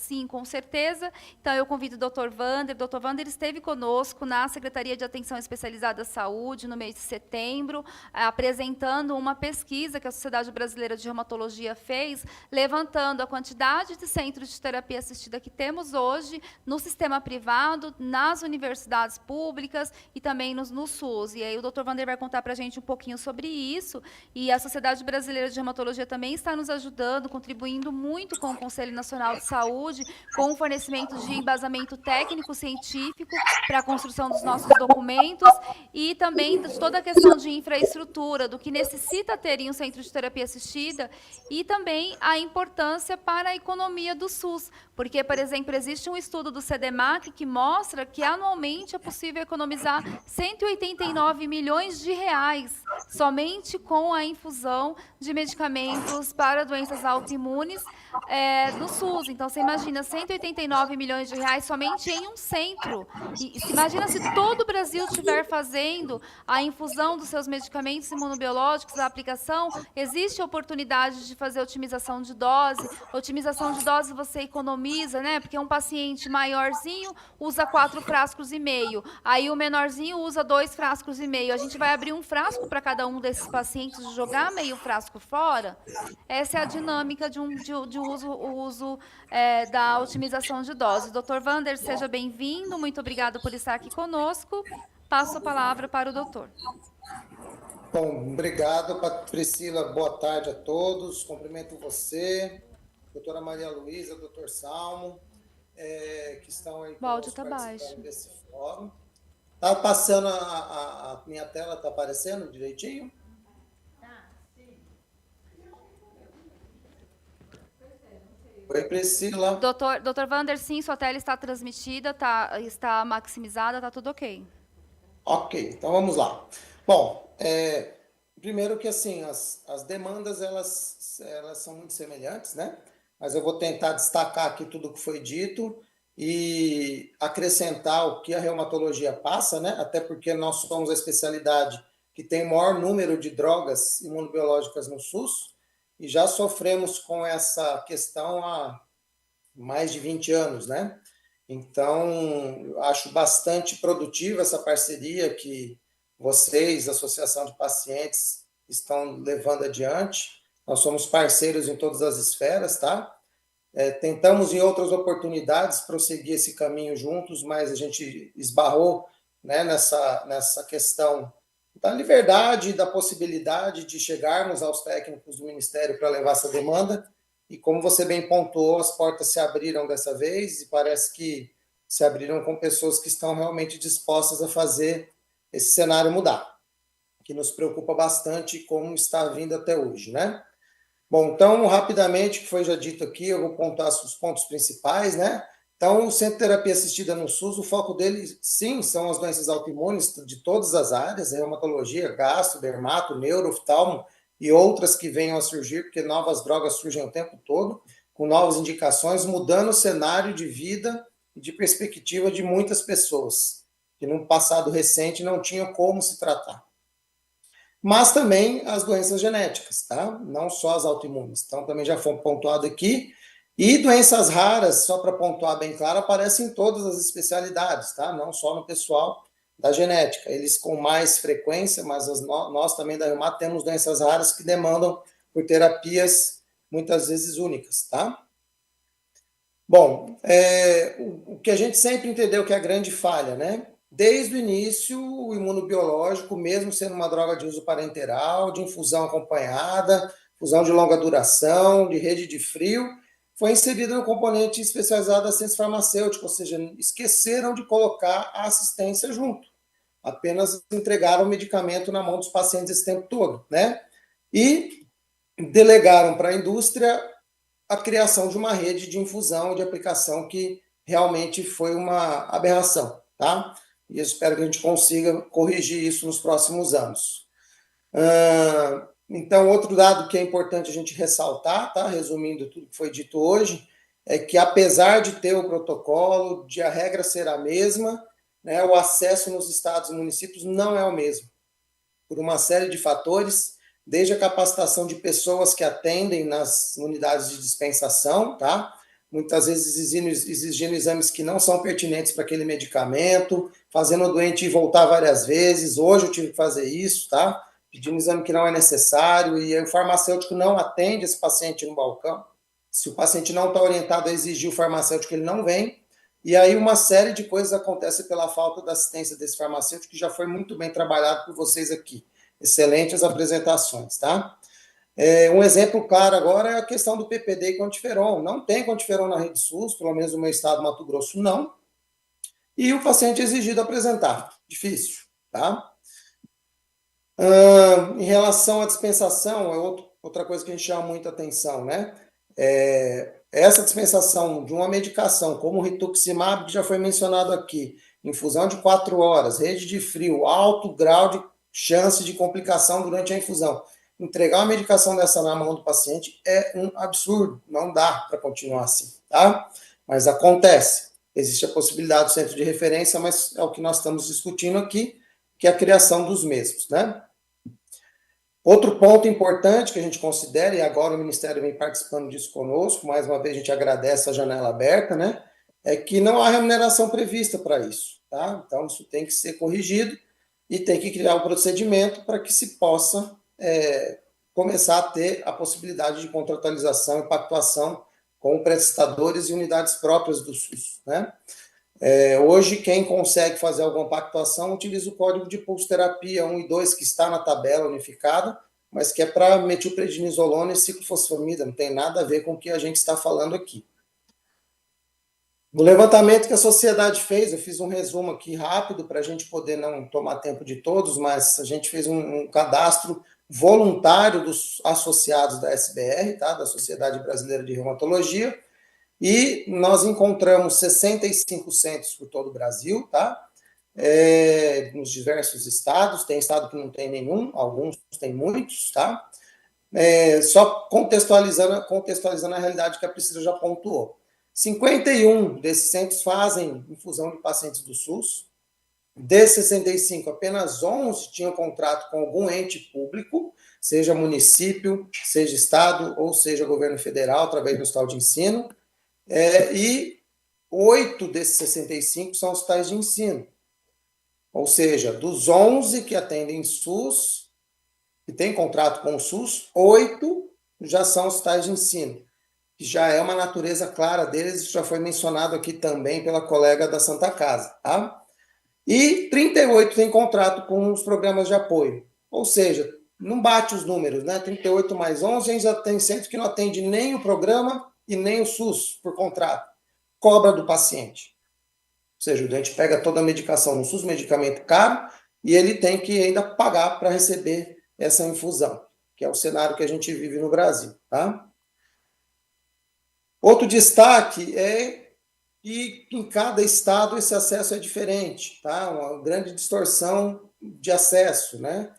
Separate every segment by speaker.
Speaker 1: sim, com certeza. Então, eu convido o Dr. Wander. O Dr. Wander esteve conosco na Secretaria de Atenção Especializada à Saúde, no mês de setembro, apresentando uma pesquisa que a Sociedade Brasileira de Reumatologia fez, levantando a quantidade de centros de terapia assistida que temos hoje no sistema privado, nas universidades públicas e também no SUS. E aí o Dr. Wander vai contar para a gente um pouquinho sobre isso. E a Sociedade Brasileira de Reumatologia também está nos ajudando, contribuindo muito com o Conselho Nacional de Saúde, com o fornecimento de embasamento técnico-científico para a construção dos nossos documentos e também de toda a questão de infraestrutura, do que necessita ter em um centro de terapia assistida e também a importância para a economia do SUS. Porque, por exemplo, existe um estudo do CDMAC que mostra que anualmente é possível economizar 189 milhões de reais somente com a infusão de medicamentos para doenças autoimunes no SUS. Então, você imagina 189 milhões de reais somente em um centro. E se imagina se todo o Brasil estiver fazendo a infusão dos seus medicamentos imunobiológicos, a aplicação, existe a oportunidade de fazer otimização de dose. Otimização de dose você economiza, né? Porque um paciente maiorzinho usa 4 frascos e meio. Aí o menorzinho usa 2 frascos e meio. A gente vai abrir um frasco para cada um desses pacientes e jogar meio frasco fora? Essa é a dinâmica de uso da otimização de doses. Dr. Wander, seja bem-vindo. Muito obrigado por estar aqui conosco. Passo a palavra para o doutor.
Speaker 2: Bom, obrigado, Priscila. Boa tarde a todos. Cumprimento você, doutora Maria Luísa, doutor Salmo, que estão aí conosco participando desse fórum. Tá passando a minha tela, está aparecendo direitinho? Oi, Priscila.
Speaker 1: Doutor Wander, sim, sua tela está transmitida, está maximizada, está tudo ok.
Speaker 2: Ok, então vamos lá. Bom, primeiro que assim, as demandas elas são muito semelhantes, né? Mas eu vou tentar destacar aqui tudo que foi dito e acrescentar o que a reumatologia passa, né? Até porque nós somos a especialidade que tem o maior número de drogas imunobiológicas no SUS e já sofremos com essa questão há mais de 20 anos, né? Então, acho bastante produtiva essa parceria que vocês, Associação de Pacientes, estão levando adiante. Nós somos parceiros em todas as esferas, tá? Tentamos em outras oportunidades prosseguir esse caminho juntos, mas a gente esbarrou, né, nessa questão da liberdade e da possibilidade de chegarmos aos técnicos do Ministério para levar essa demanda. E como você bem pontuou, as portas se abriram dessa vez e parece que se abriram com pessoas que estão realmente dispostas a fazer esse cenário mudar, que nos preocupa bastante como está vindo até hoje, né? Bom, então, rapidamente, que foi já dito aqui, eu vou pontuar os pontos principais, né? Então, o Centro de Terapia Assistida no SUS, o foco dele, sim, são as doenças autoimunes de todas as áreas, reumatologia, gastro, dermato, neuro, oftalmo e outras que venham a surgir, porque novas drogas surgem o tempo todo, com novas indicações, mudando o cenário de vida e de perspectiva de muitas pessoas, que no passado recente não tinham como se tratar. Mas também as doenças genéticas, tá? Não só as autoimunes. Então, também já foi pontuado aqui. E doenças raras, só para pontuar bem claro, aparecem em todas as especialidades, tá? Não só no pessoal da genética. Eles com mais frequência, mas nós também da Reumato temos doenças raras que demandam por terapias muitas vezes únicas, tá? Bom, o que a gente sempre entendeu que é a grande falha, né? Desde o início, o imunobiológico, mesmo sendo uma droga de uso parenteral, de infusão acompanhada, infusão de longa duração, de rede de frio, foi inserido no componente especializado da ciência farmacêutica, ou seja, esqueceram de colocar a assistência junto. Apenas entregaram o medicamento na mão dos pacientes esse tempo todo, né? E delegaram para a indústria a criação de uma rede de infusão de aplicação que realmente foi uma aberração, tá? E eu espero que a gente consiga corrigir isso nos próximos anos. Então, outro dado que é importante a gente ressaltar, tá? Resumindo tudo que foi dito hoje, é que apesar de ter o protocolo, de a regra ser a mesma, né, o acesso nos estados e municípios não é o mesmo, por uma série de fatores, desde a capacitação de pessoas que atendem nas unidades de dispensação, tá? muitas vezes exigindo exames que não são pertinentes para aquele medicamento, fazendo o doente voltar várias vezes. Hoje eu tive que fazer isso, tá? Pedindo um exame que não é necessário, e aí o farmacêutico não atende esse paciente no balcão. Se o paciente não está orientado a exigir o farmacêutico, ele não vem. E aí uma série de coisas acontece pela falta da assistência desse farmacêutico, que já foi muito bem trabalhado por vocês aqui. Excelentes apresentações, tá? Um exemplo claro agora é a questão do PPD e quantiferon. Não tem quantiferon na rede SUS, pelo menos no meu estado, Mato Grosso, não. E o paciente é exigido apresentar. Difícil, tá? Em relação à dispensação, é outra coisa que a gente chama muita atenção, né? Essa dispensação de uma medicação como o rituximab, que já foi mencionado aqui, infusão de 4 horas, rede de frio, alto grau de chance de complicação durante a infusão. Entregar uma medicação dessa na mão do paciente é um absurdo, não dá para continuar assim, tá? Mas acontece. Existe a possibilidade do centro de referência, mas é o que nós estamos discutindo aqui, que é a criação dos mesmos, né? Outro ponto importante que a gente considera, e agora o Ministério vem participando disso conosco, mais uma vez a gente agradece a janela aberta, né? É que não há remuneração prevista para isso, tá? Então isso tem que ser corrigido e tem que criar um procedimento para que se possa começar a ter a possibilidade de contratualização e pactuação com prestadores e unidades próprias do SUS, né? Hoje, quem consegue fazer alguma pactuação utiliza o código de pulsoterapia 1 e 2, que está na tabela unificada, mas que é para metilprednisolona e ciclofosfamida, não tem nada a ver com o que a gente está falando aqui. No levantamento que a sociedade fez, eu fiz um resumo aqui rápido para a gente poder não tomar tempo de todos, mas a gente fez um cadastro voluntário dos associados da SBR, tá? Da Sociedade Brasileira de Reumatologia, e nós encontramos 65 centros por todo o Brasil, tá? Nos diversos estados, tem estado que não tem nenhum, alguns tem muitos, tá? Só contextualizando a realidade que a Priscila já pontuou. 51 desses centros fazem infusão de pacientes do SUS. Desses 65, apenas 11 tinham contrato com algum ente público, seja município, seja estado ou seja governo federal, através do hospital de ensino. E 8 desses 65 são hospitais de ensino. Ou seja, dos 11 que atendem SUS, que têm contrato com o SUS, 8 já são hospitais de ensino, que já é uma natureza clara deles, isso já foi mencionado aqui também pela colega da Santa Casa, tá? E 38 têm contrato com os programas de apoio. Ou seja, não bate os números, né? 38 mais 11, a gente já tem centro que não atende nem o programa e nem o SUS por contrato. Cobra do paciente. Ou seja, o doente pega toda a medicação no SUS, medicamento caro, e ele tem que ainda pagar para receber essa infusão, que é o cenário que a gente vive no Brasil, tá? Outro destaque é que em cada estado esse acesso é diferente, tá? Uma grande distorção de acesso, né?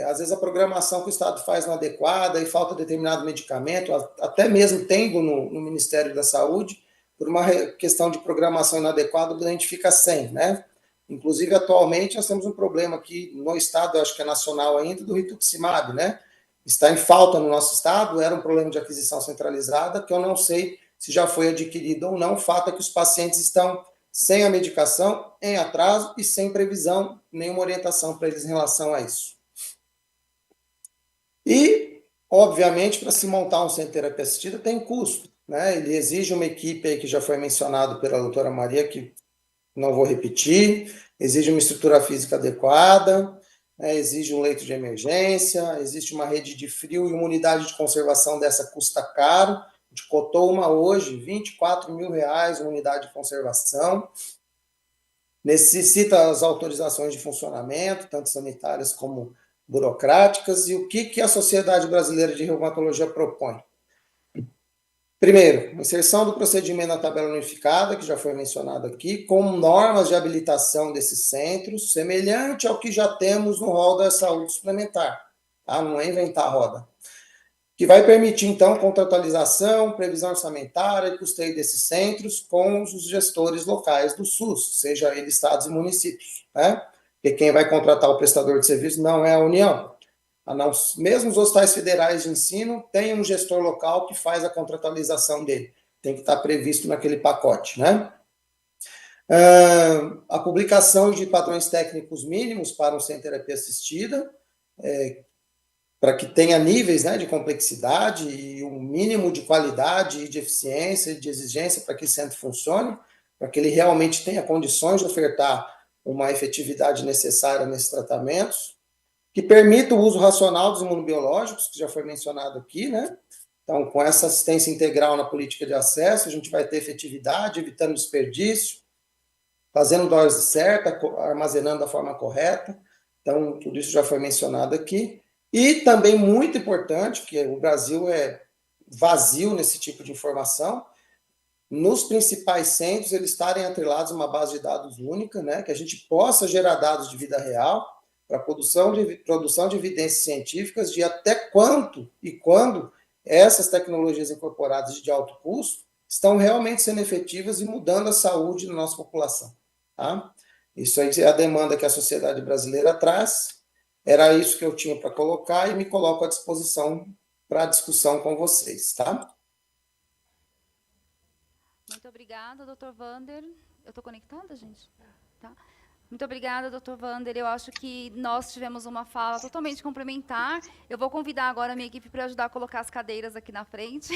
Speaker 2: Às vezes a programação que o Estado faz não é adequada e falta determinado medicamento, até mesmo tendo no Ministério da Saúde, por uma questão de programação inadequada, o doente fica sem, né? Inclusive, atualmente, nós temos um problema aqui no estado, acho que é nacional ainda, do rituximab, né? Está em falta no nosso estado, era um problema de aquisição centralizada, que eu não sei se já foi adquirido ou não. O fato é que os pacientes estão sem a medicação, em atraso e sem previsão, nenhuma orientação para eles em relação a isso. E, obviamente, para se montar um centro de terapia assistida tem custo, né? Ele exige uma equipe aí que já foi mencionado pela doutora Maria, que não vou repetir, exige uma estrutura física adequada, exige um leito de emergência, existe uma rede de frio e uma unidade de conservação dessa custa caro. A gente cotou uma hoje, R$24 mil, uma unidade de conservação. Necessita as autorizações de funcionamento, tanto sanitárias como burocráticas. E o que a Sociedade Brasileira de Reumatologia propõe? Primeiro, inserção do procedimento na tabela unificada, que já foi mencionado aqui, com normas de habilitação desses centros, semelhante ao que já temos no rol da saúde suplementar, tá? Não é inventar a roda. Que vai permitir, então, contratualização, previsão orçamentária e custeio desses centros com os gestores locais do SUS, seja ele estados e municípios, né? Porque quem vai contratar o prestador de serviço não é a União. Mesmo os hospitais federais de ensino têm um gestor local que faz a contratualização dele. tem que estar previsto naquele pacote, né? A publicação de padrões técnicos mínimos para um centro de terapia assistida, para que tenha níveis, né, de complexidade e um mínimo de qualidade, de eficiência e de exigência para que esse centro funcione, para que ele realmente tenha condições de ofertar uma efetividade necessária nesses tratamentos, que permita o uso racional dos imunobiológicos, que já foi mencionado aqui, né? Então, com essa assistência integral na política de acesso, a gente vai ter efetividade, evitando desperdício, fazendo dose certa, armazenando da forma correta. Então, tudo isso já foi mencionado aqui. E também muito importante, que o Brasil é vazio nesse tipo de informação, nos principais centros, eles estarem atrelados a uma base de dados única, né, que a gente possa gerar dados de vida real para produção de evidências científicas de até quanto e quando essas tecnologias incorporadas de alto custo estão realmente sendo efetivas e mudando a saúde da nossa população. Tá? Isso aí é a demanda que a sociedade brasileira traz. Era isso que eu tinha para colocar e me coloco à disposição para a discussão com vocês. Tá?
Speaker 1: Muito obrigada, doutor Wander. Eu estou conectada, gente? Tá. Muito obrigada, doutor Wander. Eu acho que nós tivemos uma fala totalmente complementar. Eu vou convidar agora a minha equipe para ajudar a colocar as cadeiras aqui na frente.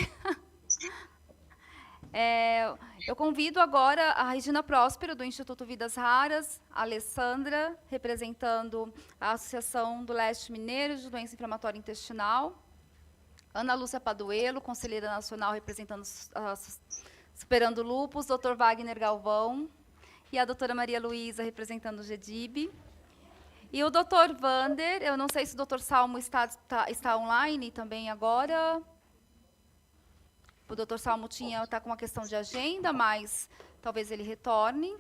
Speaker 1: Eu convido agora a Regina Próspero, do Instituto Vidas Raras, a Alessandra, representando a Associação do Leste Mineiro de Doença Inflamatória Intestinal, Ana Lúcia Paduello, conselheira nacional, representando a Superando Lupus, Dr. Wagner Galvão, e a doutora Maria Luísa, representando o GEDIB. E o doutor Wander, eu não sei se o doutor Salmo está online também agora. O doutor Salmo está com uma questão de agenda, mas talvez ele retorne.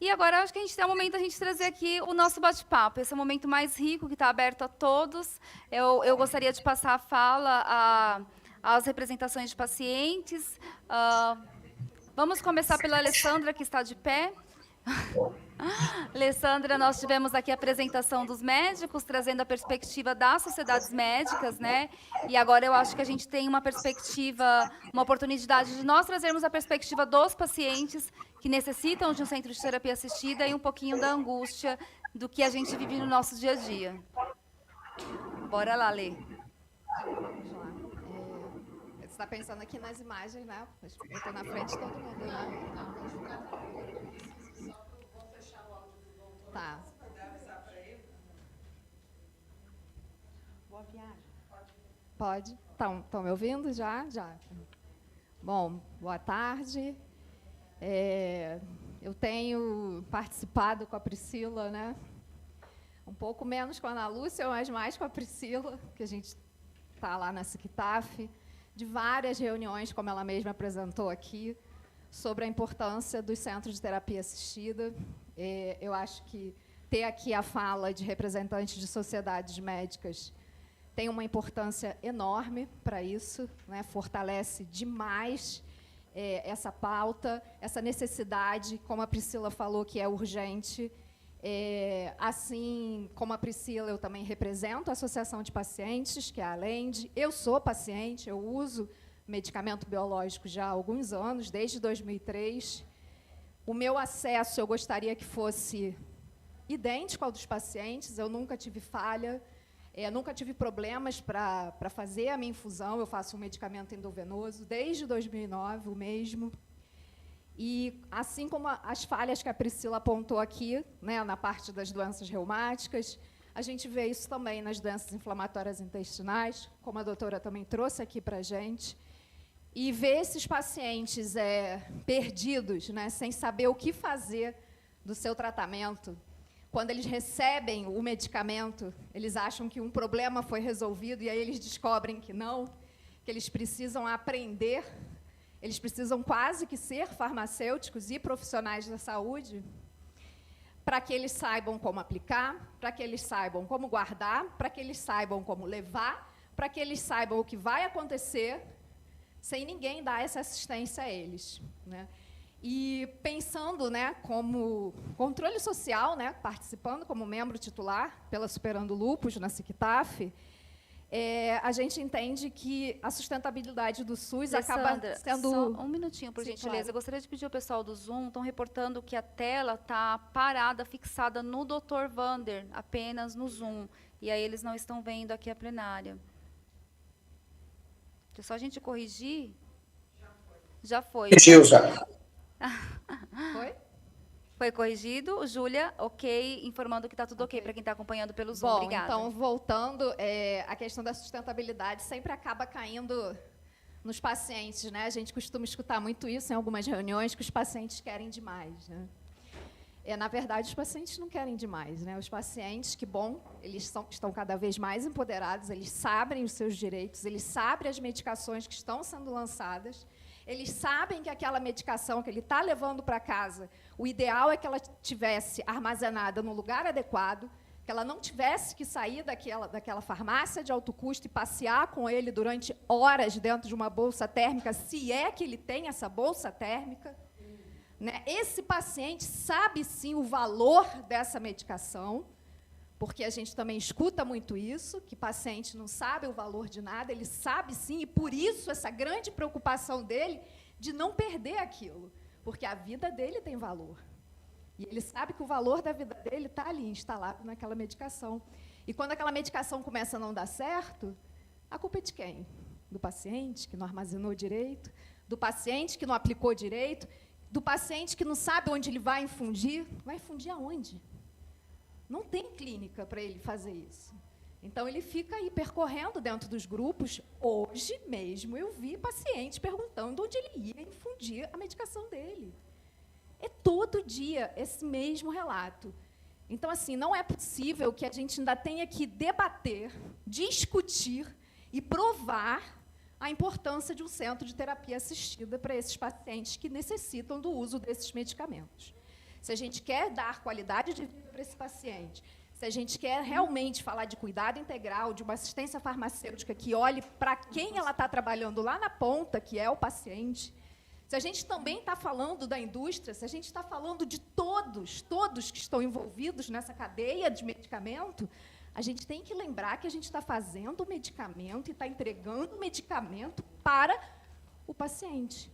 Speaker 1: E agora acho que é o momento da gente trazer aqui o nosso bate-papo, esse é o momento mais rico, que está aberto a todos. Eu gostaria de passar a fala às representações de pacientes. Vamos começar pela Alessandra, que está de pé. Alessandra, nós tivemos aqui a apresentação dos médicos, trazendo a perspectiva das sociedades médicas, né? E agora eu acho que a gente tem uma perspectiva, uma oportunidade de nós trazermos a perspectiva dos pacientes que necessitam de um centro de terapia assistida e um pouquinho da angústia do que a gente vive no nosso dia a dia. Bora lá, Lê.
Speaker 3: Vamos lá. Você está pensando aqui nas imagens, né? Eu estou na frente de todo mundo, né? Tá. Boa viagem. Pode? Estão me ouvindo já? Já. Bom, boa tarde. Eu tenho participado com a Priscila, né? Um pouco menos com a Ana Lúcia, mas mais com a Priscila, que a gente está lá na SICTAF, de várias reuniões, como ela mesma apresentou aqui, sobre a importância dos centros de terapia assistida. Eu acho que ter aqui a fala de representantes de sociedades médicas tem uma importância enorme para isso, né? Fortalece demais essa pauta, essa necessidade, como a Priscila falou, que é urgente. Assim como a Priscila, eu também represento a Associação de Pacientes, que é a ALEND. Eu sou paciente, eu uso medicamento biológico já há alguns anos, desde 2003. O meu acesso, eu gostaria que fosse idêntico ao dos pacientes, eu nunca tive falha, nunca tive problemas para fazer a minha infusão, eu faço um medicamento endovenoso desde 2009, o mesmo. E, assim como as falhas que a Priscila apontou aqui, né, na parte das doenças reumáticas, a gente vê isso também nas doenças inflamatórias intestinais, como a doutora também trouxe aqui para a gente. E ver esses pacientes perdidos, né, sem saber o que fazer do seu tratamento. Quando eles recebem o medicamento, eles acham que um problema foi resolvido e aí eles descobrem que não, que eles precisam aprender, eles precisam quase que ser farmacêuticos e profissionais da saúde para que eles saibam como aplicar, para que eles saibam como guardar, para que eles saibam como levar, para que eles saibam o que vai acontecer sem ninguém dar essa assistência a eles, né? E pensando, né, como controle social, né, participando como membro titular pela Superando Lupus na SICTAF, a gente entende que a sustentabilidade do SUS acaba
Speaker 1: Alessandra,
Speaker 3: sendo...
Speaker 1: só um minutinho, por
Speaker 3: Sim,
Speaker 1: gentileza.
Speaker 3: claro.
Speaker 1: Eu gostaria de pedir ao pessoal do Zoom, estão reportando que a tela está parada, fixada no Dr. Vander, apenas no Zoom. E aí eles não estão vendo aqui a plenária. É só a gente corrigir. Já foi.
Speaker 2: Corrigiu já.
Speaker 3: Foi?
Speaker 1: Foi corrigido. Júlia, ok, informando que está tudo ok para quem está acompanhando pelo Zoom.
Speaker 3: Bom,
Speaker 1: Obrigada.
Speaker 3: então, voltando, a questão da sustentabilidade sempre acaba caindo nos pacientes, né? A gente costuma escutar muito isso em algumas reuniões, que os pacientes querem demais, né? Na verdade, os pacientes não querem demais, né? Os pacientes, que bom, eles estão cada vez mais empoderados, eles sabem os seus direitos, eles sabem as medicações que estão sendo lançadas, eles sabem que aquela medicação que ele está levando para casa, o ideal é que ela tivesse armazenada no lugar adequado, que ela não tivesse que sair daquela farmácia de alto custo e passear com ele durante horas dentro de uma bolsa térmica, se é que ele tem essa bolsa térmica. Né? Esse paciente sabe, sim, o valor dessa medicação, porque a gente também escuta muito isso, que paciente não sabe o valor de nada, ele sabe, sim, e por isso essa grande preocupação dele de não perder aquilo, porque a vida dele tem valor. E ele sabe que o valor da vida dele está ali, instalado naquela medicação. E quando aquela medicação começa a não dar certo, a culpa é de quem? Do paciente, que não armazenou direito, do paciente que não aplicou direito, do paciente que não sabe onde ele vai infundir. Vai infundir aonde? Não tem clínica para ele fazer isso. Então, ele fica aí percorrendo dentro dos grupos. Hoje mesmo, eu vi pacientes perguntando onde ele ia infundir a medicação dele. É todo dia esse mesmo relato. Então, assim, não é possível que a gente ainda tenha que debater, discutir e provar a importância de um centro de terapia assistida para esses pacientes que necessitam do uso desses medicamentos. Se a gente quer dar qualidade de vida para esse paciente, se a gente quer realmente falar de cuidado integral, de uma assistência farmacêutica que olhe para quem ela está trabalhando lá na ponta, que é o paciente, se a gente também está falando da indústria, se a gente está falando de todos que estão envolvidos nessa cadeia de medicamento, a gente tem que lembrar que a gente está fazendo o medicamento e está entregando o medicamento para o paciente.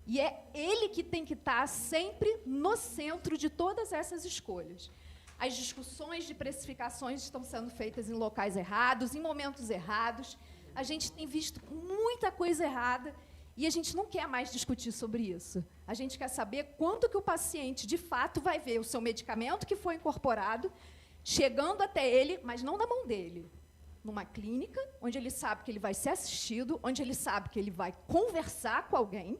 Speaker 3: E é ele que tem que estar sempre no centro de todas essas escolhas. As discussões de precificações estão sendo feitas em locais errados, em momentos errados. A gente tem visto muita coisa errada e a gente não quer mais discutir sobre isso. A gente quer saber quando que o paciente, de fato, vai ver o seu medicamento que foi incorporado chegando até ele, mas não na mão dele, numa clínica, onde ele sabe que ele vai ser assistido, onde ele sabe que ele vai conversar com alguém,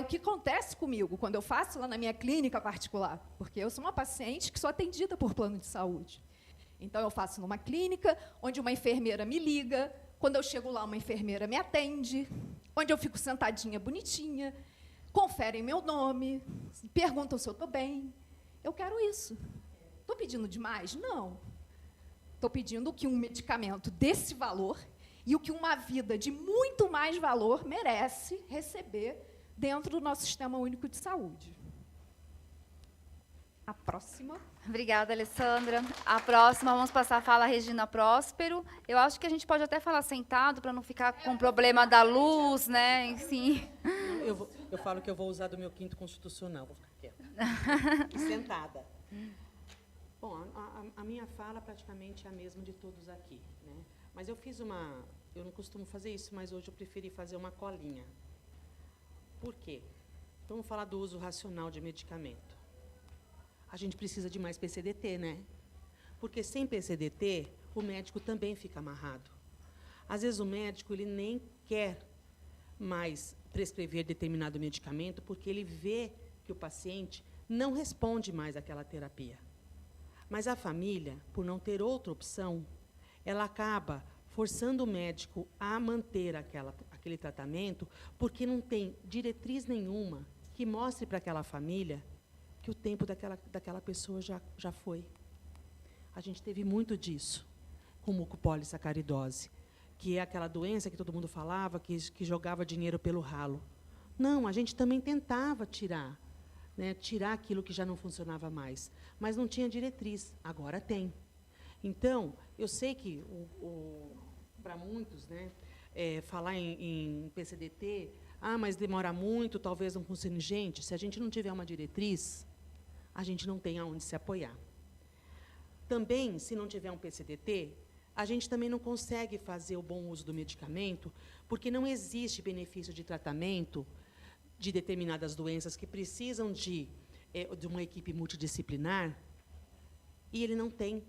Speaker 3: o que acontece comigo quando eu faço lá na minha clínica particular, porque eu sou uma paciente que sou atendida por plano de saúde. Então, eu faço numa clínica, onde uma enfermeira me liga, quando eu chego lá, uma enfermeira me atende, onde eu fico sentadinha, bonitinha, conferem meu nome, perguntam se eu estou bem. Eu quero isso. Estou pedindo demais? Não. Estou pedindo que um medicamento desse valor e o que uma vida de muito mais valor merece receber dentro do nosso Sistema Único de Saúde. A próxima.
Speaker 1: Obrigada, Alessandra. A próxima, vamos passar a fala à Regina Próspero. Eu acho que a gente pode até falar sentado, para não ficar com problema da luz, né? Enfim.
Speaker 4: Eu falo que eu vou usar do meu quinto constitucional, vou ficar quieta. E sentada. Bom, a minha fala praticamente é a mesma de todos aqui, né? Mas eu não costumo fazer isso, mas hoje eu preferi fazer uma colinha. Por quê? Vamos falar do uso racional de medicamento. A gente precisa de mais PCDT, né? Porque sem PCDT, o médico também fica amarrado. Às vezes o médico ele nem quer mais prescrever determinado medicamento porque ele vê que o paciente não responde mais àquela terapia. Mas a família, por não ter outra opção, ela acaba forçando o médico a manter aquele tratamento porque não tem diretriz nenhuma que mostre para aquela família que o tempo daquela pessoa já foi. A gente teve muito disso com mucopolissacaridose, que é aquela doença que todo mundo falava, que jogava dinheiro pelo ralo. Não, a gente também tentava tirar, né, tirar aquilo que já não funcionava mais, mas não tinha diretriz, agora tem. Então, eu sei que para muitos, né, falar em PCDT, mas demora muito, talvez não funcione. Gente, se a gente não tiver uma diretriz, a gente não tem aonde se apoiar. Também, se não tiver um PCDT, a gente também não consegue fazer o bom uso do medicamento, porque não existe benefício de tratamento de determinadas doenças que precisam de uma equipe multidisciplinar, e ele não tem.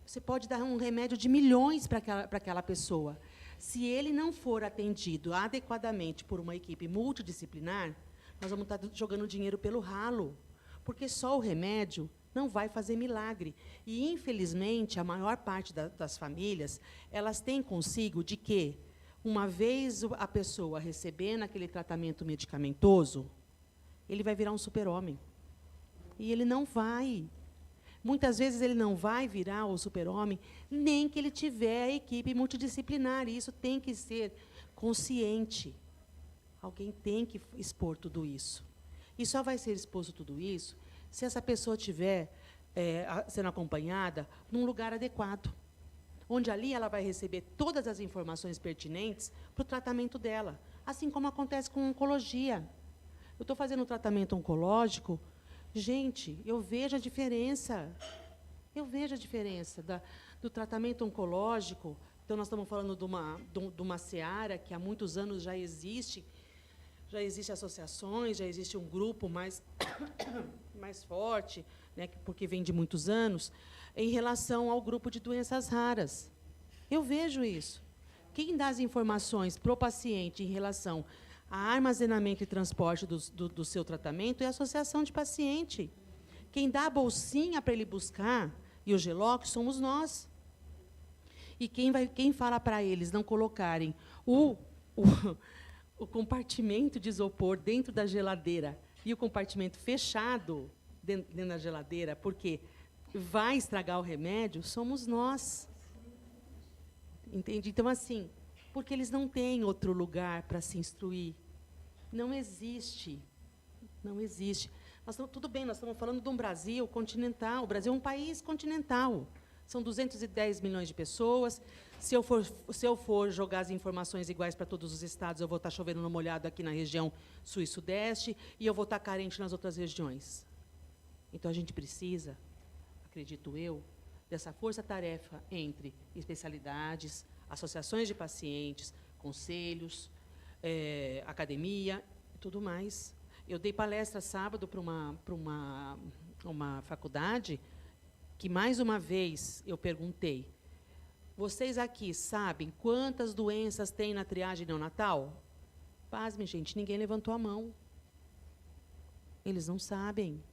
Speaker 4: Você pode dar um remédio de milhões para aquela pessoa. Se ele não for atendido adequadamente por uma equipe multidisciplinar, nós vamos estar jogando dinheiro pelo ralo, porque só o remédio não vai fazer milagre. E, infelizmente, a maior parte das famílias, elas têm consigo de que, uma vez a pessoa recebendo aquele tratamento medicamentoso, ele vai virar um super-homem. E ele não vai. Muitas vezes ele não vai virar o super-homem, nem que ele tiver a equipe multidisciplinar. E isso tem que ser consciente. Alguém tem que expor tudo isso. E só vai ser exposto tudo isso se essa pessoa estiver sendo acompanhada num lugar adequado, onde ali ela vai receber todas as informações pertinentes para o tratamento dela, assim como acontece com oncologia. Eu estou fazendo um tratamento oncológico, gente, eu vejo a diferença. Eu vejo a diferença do tratamento oncológico. Então, nós estamos falando de uma seara que há muitos anos já existem associações, já existe um grupo mais forte, né, porque vem de muitos anos, em relação ao grupo de doenças raras. Eu vejo isso. Quem dá as informações para o paciente em relação a armazenamento e transporte do seu tratamento é a associação de paciente. Quem dá a bolsinha para ele buscar e o gelox somos nós. E quem fala para eles não colocarem o compartimento de isopor dentro da geladeira e o compartimento fechado dentro da geladeira, porque vai estragar o remédio, somos nós. Entende? Então, assim, porque eles não têm outro lugar para se instruir. Não existe. Não existe. Tudo bem, nós estamos falando de um Brasil continental. O Brasil é um país continental. São 210 milhões de pessoas. Se eu for jogar as informações iguais para todos os estados, eu vou estar chovendo no molhado aqui na região sul e sudeste, e eu vou estar carente nas outras regiões. Então, a gente precisa, acredito eu, dessa força-tarefa entre especialidades, associações de pacientes, conselhos, academia e tudo mais. Eu dei palestra sábado para uma faculdade que, mais uma vez, eu perguntei: vocês aqui sabem quantas doenças tem na triagem neonatal? Pasme, gente, ninguém levantou a mão. Eles não sabem.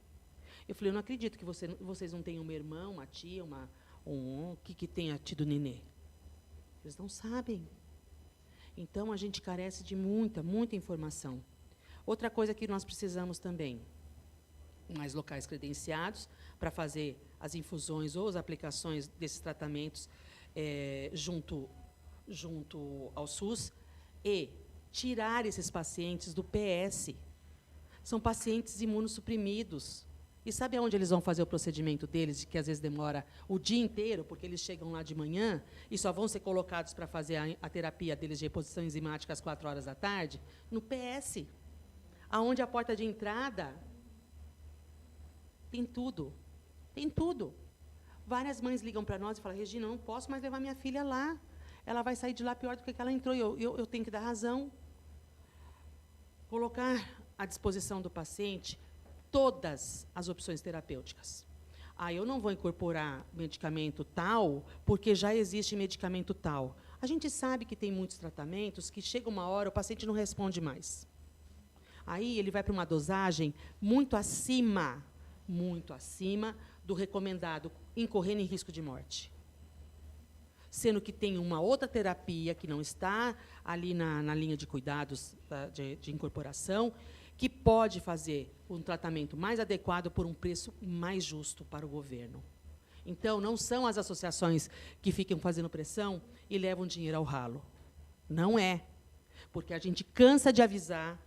Speaker 4: Eu falei: eu não acredito que vocês não tenham uma irmã, uma tia, que tenha tido nenê. Eles não sabem. Então, a gente carece de muita, muita informação. Outra coisa que nós precisamos também, mais locais credenciados para fazer as infusões ou as aplicações desses tratamentos junto ao SUS, e tirar esses pacientes do PS. São pacientes imunossuprimidos. E sabe aonde eles vão fazer o procedimento deles, que às vezes demora o dia inteiro, porque eles chegam lá de manhã e só vão ser colocados para fazer a terapia deles de reposição enzimática às 4 horas da tarde? No PS, aonde a porta de entrada tem tudo. Tem tudo. Várias mães ligam para nós e falam: Regina, não posso mais levar minha filha lá. Ela vai sair de lá pior do que ela entrou. Eu tenho que dar razão. Colocar à disposição do paciente todas as opções terapêuticas. Eu não vou incorporar medicamento tal, porque já existe medicamento tal. A gente sabe que tem muitos tratamentos que chega uma hora, o paciente não responde mais. Aí ele vai para uma dosagem muito acima do recomendado, incorrendo em risco de morte. Sendo que tem uma outra terapia que não está ali na linha de cuidados de incorporação, que pode fazer um tratamento mais adequado por um preço mais justo para o governo. Então, não são as associações que ficam fazendo pressão e levam dinheiro ao ralo. Não é. Porque a gente cansa de avisar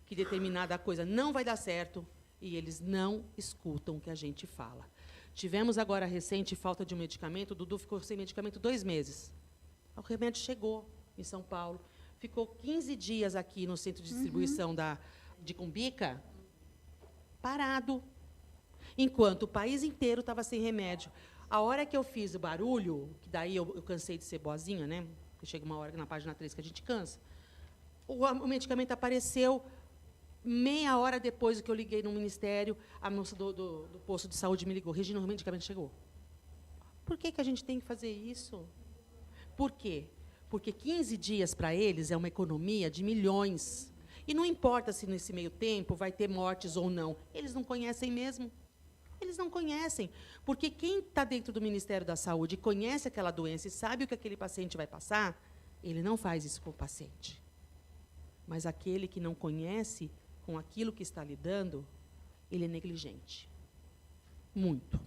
Speaker 4: que determinada coisa não vai dar certo e eles não escutam o que a gente fala. Tivemos agora recente falta de um medicamento, o Dudu ficou sem medicamento 2 meses. O remédio chegou em São Paulo. Ficou 15 dias aqui no centro de distribuição de Cumbica, parado, enquanto o país inteiro estava sem remédio. A hora que eu fiz o barulho, que daí eu cansei de ser boazinha, né? Porque chega uma hora na página 3 que a gente cansa. O medicamento apareceu meia hora depois que eu liguei no Ministério, a moça do posto de saúde me ligou. Regina, o medicamento chegou. Por que a gente tem que fazer isso? Por quê? Porque 15 dias para eles é uma economia de milhões. E não importa se, nesse meio tempo, vai ter mortes ou não. Eles não conhecem mesmo. Eles não conhecem. Porque quem está dentro do Ministério da Saúde e conhece aquela doença e sabe o que aquele paciente vai passar, ele não faz isso com o paciente. Mas aquele que não conhece com aquilo que está lidando, ele é negligente. Muito.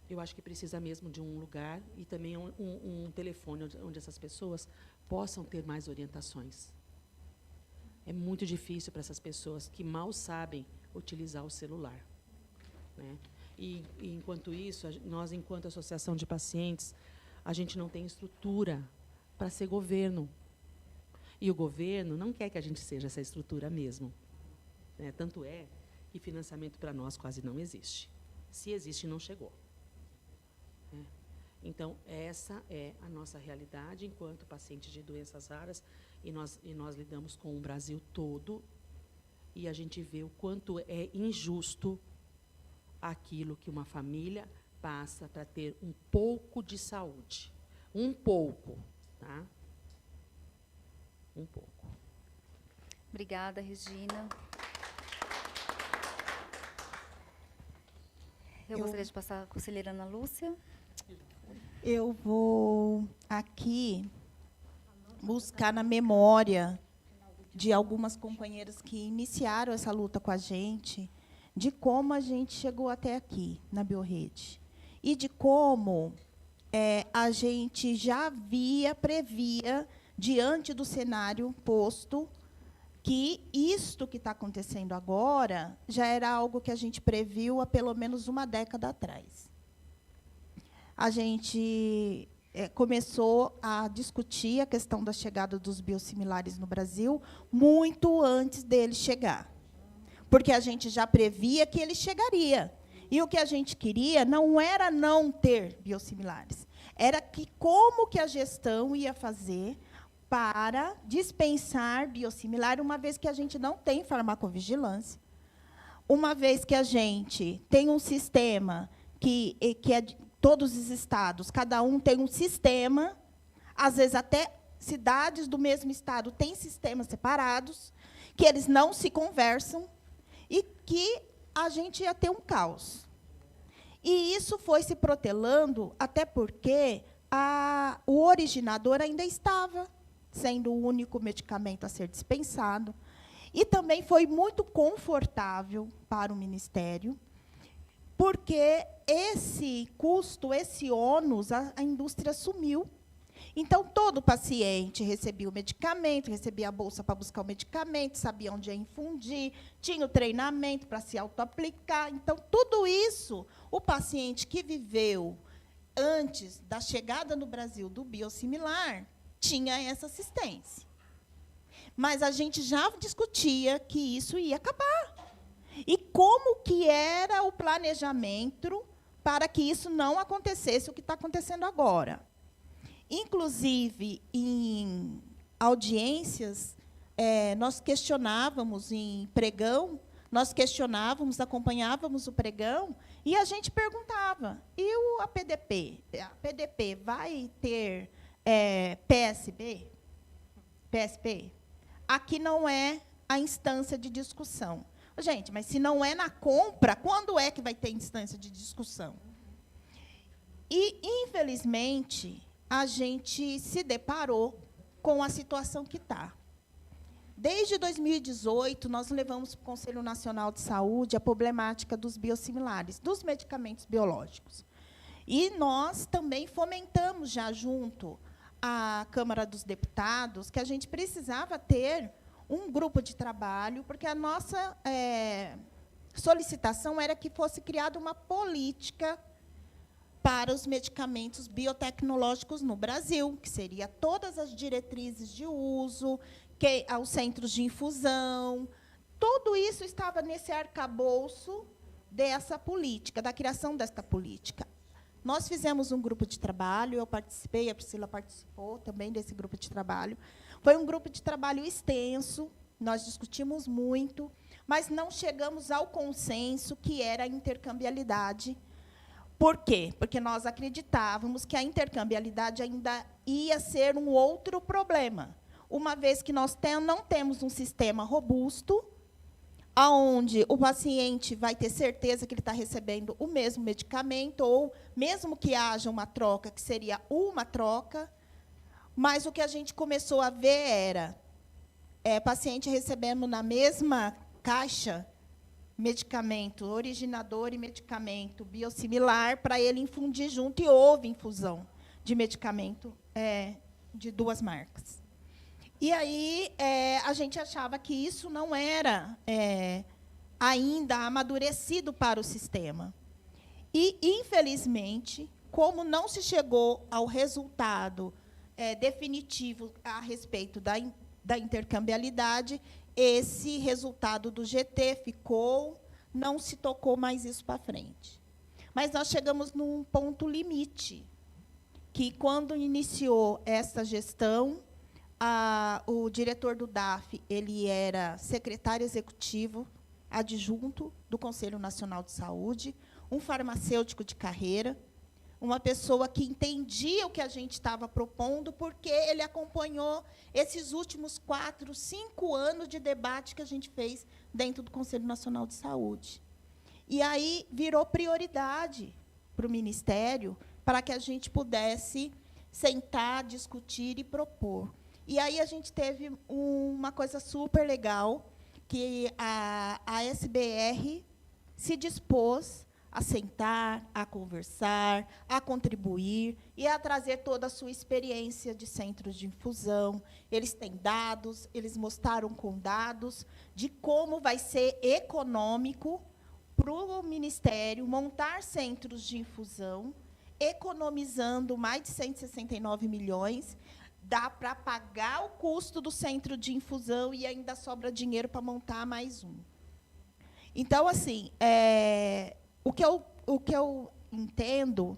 Speaker 4: Eu acho que precisa mesmo de um lugar e também um telefone onde essas pessoas possam ter mais orientações. É muito difícil para essas pessoas que mal sabem utilizar o celular, né? E enquanto isso, nós, enquanto associação de pacientes, a gente não tem estrutura para ser governo. E o governo não quer que a gente seja essa estrutura mesmo, né? Tanto é que financiamento para nós quase não existe. Se existe, não chegou. Então, essa é a nossa realidade enquanto pacientes de doenças raras, e nós lidamos com o Brasil todo, e a gente vê o quanto é injusto aquilo que uma família passa para ter um pouco de saúde. Um pouco, tá? Um pouco.
Speaker 1: Obrigada, Regina. Eu gostaria de passar a conselheira Ana Lúcia.
Speaker 5: Eu vou aqui buscar na memória de algumas companheiras que iniciaram essa luta com a gente, de como a gente chegou até aqui, na Biorrede, e de como a gente já previa, diante do cenário posto, que isto que está acontecendo agora já era algo que a gente previu há pelo menos uma década atrás. A gente começou a discutir a questão da chegada dos biosimilares no Brasil muito antes dele chegar, porque a gente já previa que ele chegaria. E o que a gente queria não era não ter biosimilares, era que como que a gestão ia fazer para dispensar biosimilar, uma vez que a gente não tem farmacovigilância, uma vez que a gente tem um sistema que é todos os estados, cada um tem um sistema, às vezes até cidades do mesmo estado têm sistemas separados, que eles não se conversam, e que a gente ia ter um caos. E isso foi se protelando, até porque o originador ainda estava sendo o único medicamento a ser dispensado, e também foi muito confortável para o Ministério, porque esse custo, esse ônus, a indústria assumiu. Então, todo paciente recebia o medicamento, recebia a bolsa para buscar o medicamento, sabia onde ia infundir, tinha o treinamento para se autoaplicar. Então, tudo isso, o paciente que viveu antes da chegada no Brasil do biosimilar, tinha essa assistência. Mas a gente já discutia que isso ia acabar. E como que era o planejamento para que isso não acontecesse, o que está acontecendo agora. Inclusive, em audiências, nós questionávamos em pregão, acompanhávamos o pregão, e a gente perguntava, e a PDP? A PDP vai ter PSP? Aqui não é a instância de discussão. Gente, mas se não é na compra, quando é que vai ter instância de discussão? E, infelizmente, a gente se deparou com a situação que está. Desde 2018, nós levamos para o Conselho Nacional de Saúde a problemática dos biosimilares, dos medicamentos biológicos. E nós também fomentamos, já junto à Câmara dos Deputados, que a gente precisava ter um grupo de trabalho, porque a nossa solicitação era que fosse criada uma política para os medicamentos biotecnológicos no Brasil, que seria todas as diretrizes de uso, aos centros de infusão. Tudo isso estava nesse arcabouço dessa política, da criação desta política. Nós fizemos um grupo de trabalho, eu participei, a Priscila participou também desse grupo de trabalho. Foi um grupo de trabalho extenso, nós discutimos muito, mas não chegamos ao consenso que era a intercambiabilidade. Por quê? Porque nós acreditávamos que a intercambiabilidade ainda ia ser um outro problema, uma vez que nós não temos um sistema robusto, onde o paciente vai ter certeza que ele está recebendo o mesmo medicamento, ou mesmo que haja uma troca, que seria uma troca, mas o que a gente começou a ver era paciente recebendo na mesma caixa medicamento originador e medicamento biosimilar para ele infundir junto, e houve infusão de medicamento de duas marcas. E aí a gente achava que isso não era ainda amadurecido para o sistema. E, infelizmente, como não se chegou ao resultado definitivo a respeito da intercambiabilidade, esse resultado do GT ficou, não se tocou mais isso para frente. Mas nós chegamos num ponto limite, que, quando iniciou essa gestão, o diretor do DAF ele era secretário executivo adjunto do Conselho Nacional de Saúde, um farmacêutico de carreira, uma pessoa que entendia o que a gente estava propondo, porque ele acompanhou esses últimos 4, 5 anos de debate que a gente fez dentro do Conselho Nacional de Saúde. E aí virou prioridade para o Ministério para que a gente pudesse sentar, discutir e propor. E aí a gente teve uma coisa super legal, que a SBR se dispôs a sentar, a conversar, a contribuir e a trazer toda a sua experiência de centros de infusão. Eles têm dados, eles mostraram com dados de como vai ser econômico para o Ministério montar centros de infusão, economizando mais de 169 milhões, dá para pagar o custo do centro de infusão e ainda sobra dinheiro para montar mais um. Então, assim, o que eu entendo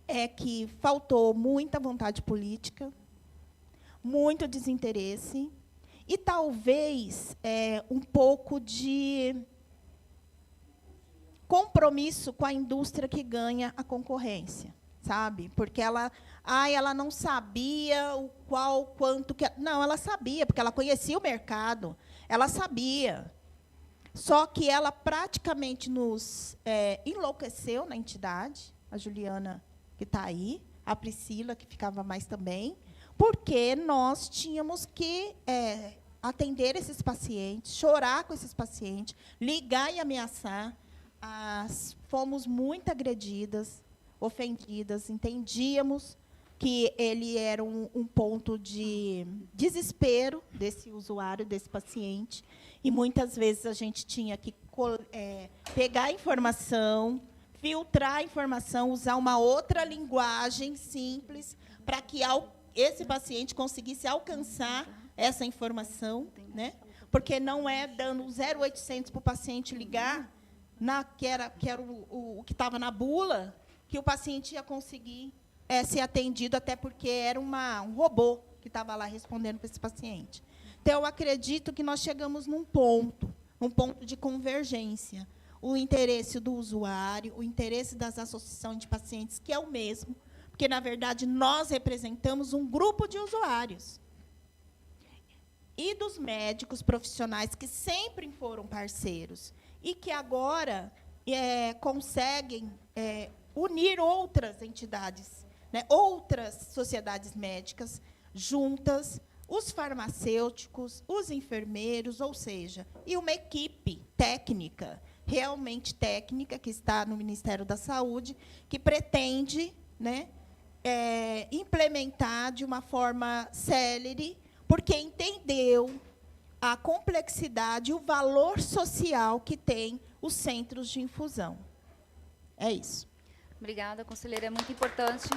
Speaker 5: é que faltou muita vontade política, muito desinteresse e, talvez, um pouco de compromisso com a indústria que ganha a concorrência, sabe? Porque ela não sabia quanto que... Não, ela sabia, porque ela conhecia o mercado, ela sabia. Só que ela praticamente nos enlouqueceu na entidade, a Juliana, que está aí, a Priscila, que ficava mais também, porque nós tínhamos que atender esses pacientes, chorar com esses pacientes, ligar e ameaçar. Fomos muito agredidas, ofendidas, entendíamos que ele era um ponto de desespero desse usuário, desse paciente, e muitas vezes a gente tinha que pegar a informação, filtrar a informação, usar uma outra linguagem simples para que esse paciente conseguisse alcançar essa informação, né? Porque não é dando 0800 para o paciente ligar, que era o que estava na bula, que o paciente ia conseguir ser atendido, até porque era um robô que estava lá respondendo para esse paciente. Então, eu acredito que nós chegamos num ponto de convergência. O interesse do usuário, o interesse das associações de pacientes, que é o mesmo, porque, na verdade, nós representamos um grupo de usuários. E dos médicos profissionais, que sempre foram parceiros, e que agora conseguem unir outras entidades, né, outras sociedades médicas juntas, os farmacêuticos, os enfermeiros, ou seja, e uma equipe técnica, realmente técnica, que está no Ministério da Saúde, que pretende, né, implementar de uma forma célere, porque entendeu a complexidade e o valor social que tem os centros de infusão. É isso.
Speaker 1: Obrigada, conselheira. É muito importante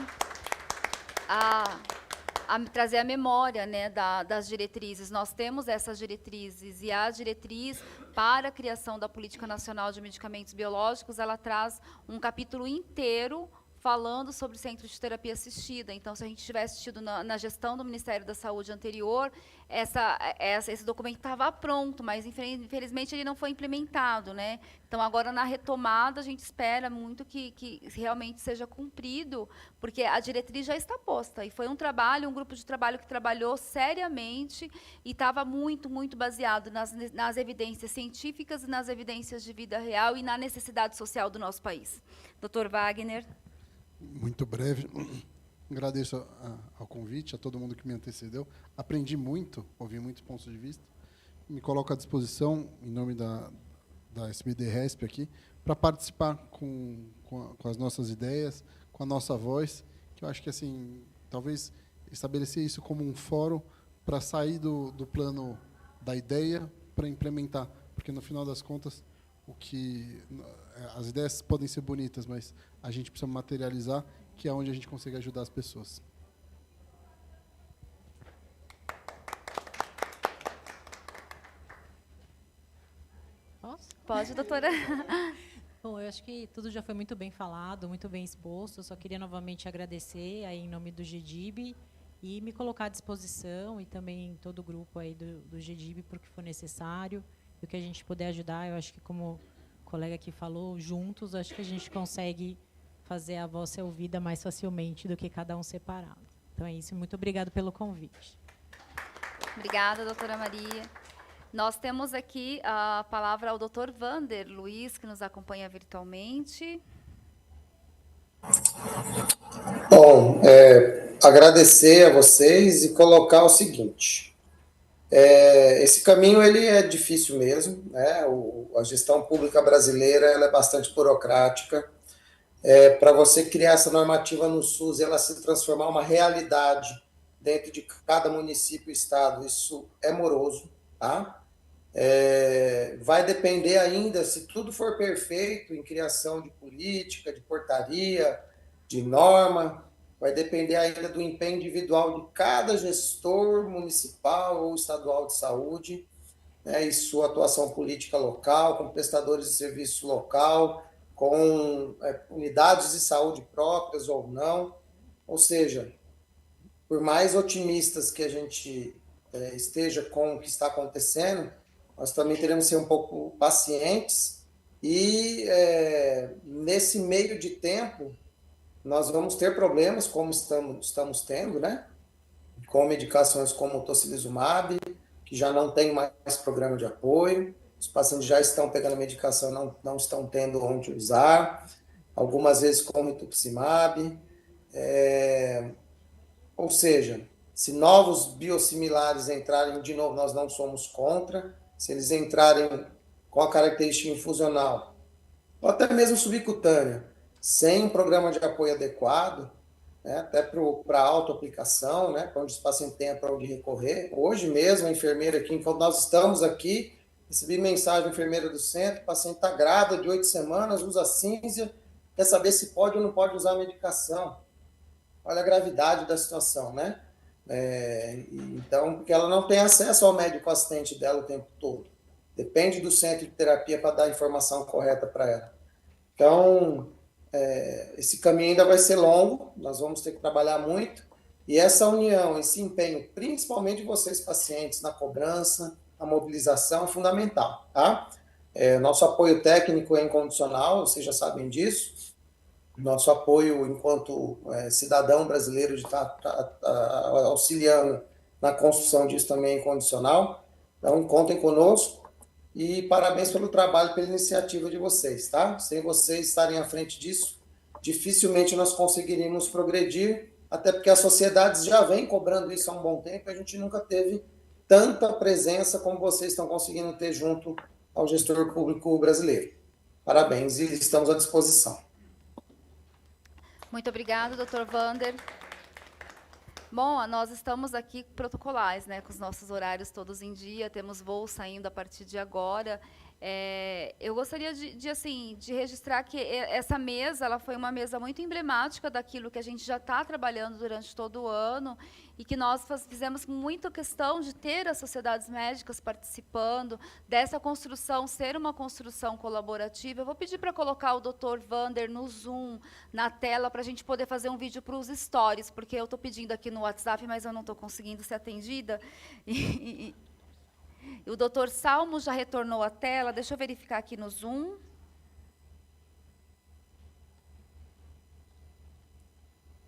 Speaker 1: trazer a memória, né, das diretrizes. Nós temos essas diretrizes, e a diretriz para a criação da Política Nacional de Medicamentos Biológicos, ela traz um capítulo inteiro falando sobre centros de terapia assistida. Então, se a gente tivesse tido na gestão do Ministério da Saúde anterior, esse documento estava pronto, mas, infelizmente, ele não foi implementado, né? Então, agora, na retomada, a gente espera muito que realmente seja cumprido, porque a diretriz já está posta, e foi um grupo de trabalho que trabalhou seriamente e estava muito, muito baseado nas evidências científicas e nas evidências de vida real e na necessidade social do nosso país. Dr. Wagner.
Speaker 6: Muito breve. Agradeço ao convite, a todo mundo que me antecedeu. Aprendi muito, ouvi muitos pontos de vista. Me coloco à disposição, em nome da SBD-RESP aqui, para participar com as nossas ideias, com a nossa voz, que eu acho que, assim, talvez estabelecer isso como um fórum para sair do plano da ideia para implementar, porque, no final das contas, as ideias podem ser bonitas, mas a gente precisa materializar, que é onde a gente consegue ajudar as pessoas.
Speaker 7: Posso?
Speaker 1: Pode, doutora.
Speaker 7: Bom, eu acho que tudo já foi muito bem falado, muito bem exposto. Eu só queria novamente agradecer aí em nome do GDIB e me colocar à disposição, e também todo o grupo aí do GDIB para o que for necessário. E o que a gente puder ajudar, eu acho que, como o colega aqui falou, juntos, acho que a gente consegue fazer a voz ser ouvida mais facilmente do que cada um separado. Então é isso. Muito obrigada pelo convite.
Speaker 1: Obrigada, doutora Maria. Nós temos aqui a palavra ao Dr. Vander Luiz, que nos acompanha virtualmente.
Speaker 2: Bom, agradecer a vocês e colocar o seguinte. Esse caminho ele é difícil mesmo, né? A gestão pública brasileira ela é bastante burocrática. Para você criar essa normativa no SUS e ela se transformar uma realidade dentro de cada município e estado, isso é moroso, tá? Vai depender ainda, se tudo for perfeito em criação de política, de portaria, de norma, vai depender ainda do empenho individual de cada gestor municipal ou estadual de saúde, né, e sua atuação política local, com prestadores de serviço local, com unidades de saúde próprias ou não. Ou seja, por mais otimistas que a gente esteja com o que está acontecendo, nós também teremos que ser um pouco pacientes e, nesse meio de tempo, nós vamos ter problemas, como estamos tendo, né? Com medicações como o tocilizumab, que já não tem mais programa de apoio, os pacientes já estão pegando medicação, não estão tendo onde usar, algumas vezes com rituximab. Ou seja, se novos biosimilares entrarem de novo, nós não somos contra. Se eles entrarem com a característica infusional, ou até mesmo subcutânea, sem um programa de apoio adequado, né, até para autoaplicação, né, para onde os pacientes tenham para onde recorrer. Hoje mesmo, a enfermeira aqui, enquanto nós estamos aqui, recebi mensagem da enfermeira do centro, o paciente está grávida de 8 semanas, usa Cínsia, quer saber se pode ou não pode usar a medicação. Olha a gravidade da situação, né? Então, porque ela não tem acesso ao médico assistente dela o tempo todo. Depende do centro de terapia para dar a informação correta para ela. Então, esse caminho ainda vai ser longo, nós vamos ter que trabalhar muito, e essa união, esse empenho, principalmente de vocês pacientes, na cobrança, na mobilização, é fundamental, tá? Nosso apoio técnico é incondicional, vocês já sabem disso. Nosso apoio enquanto cidadão brasileiro de estar auxiliando na construção disso também é incondicional. Então, contem conosco e parabéns pelo trabalho, pela iniciativa de vocês, tá? Sem vocês estarem à frente disso, dificilmente nós conseguiríamos progredir, até porque as sociedades já vêm cobrando isso há um bom tempo, a gente nunca teve tanta presença como vocês estão conseguindo ter junto ao gestor público brasileiro. Parabéns e estamos à disposição.
Speaker 1: Muito obrigada, doutor Vander. Bom, nós estamos aqui protocolares, né, com os nossos horários todos em dia, temos voos saindo a partir de agora, Eu gostaria de registrar que essa mesa, ela foi uma mesa muito emblemática daquilo que a gente já está trabalhando durante todo o ano e que nós fizemos muita questão de ter as sociedades médicas participando dessa construção, ser uma construção colaborativa. Eu vou pedir para colocar o Dr. Vander no Zoom, na tela, para a gente poder fazer um vídeo para os stories, porque eu estou pedindo aqui no WhatsApp, mas eu não estou conseguindo ser atendida. O doutor Salmo já retornou à tela. Deixa eu verificar aqui no Zoom.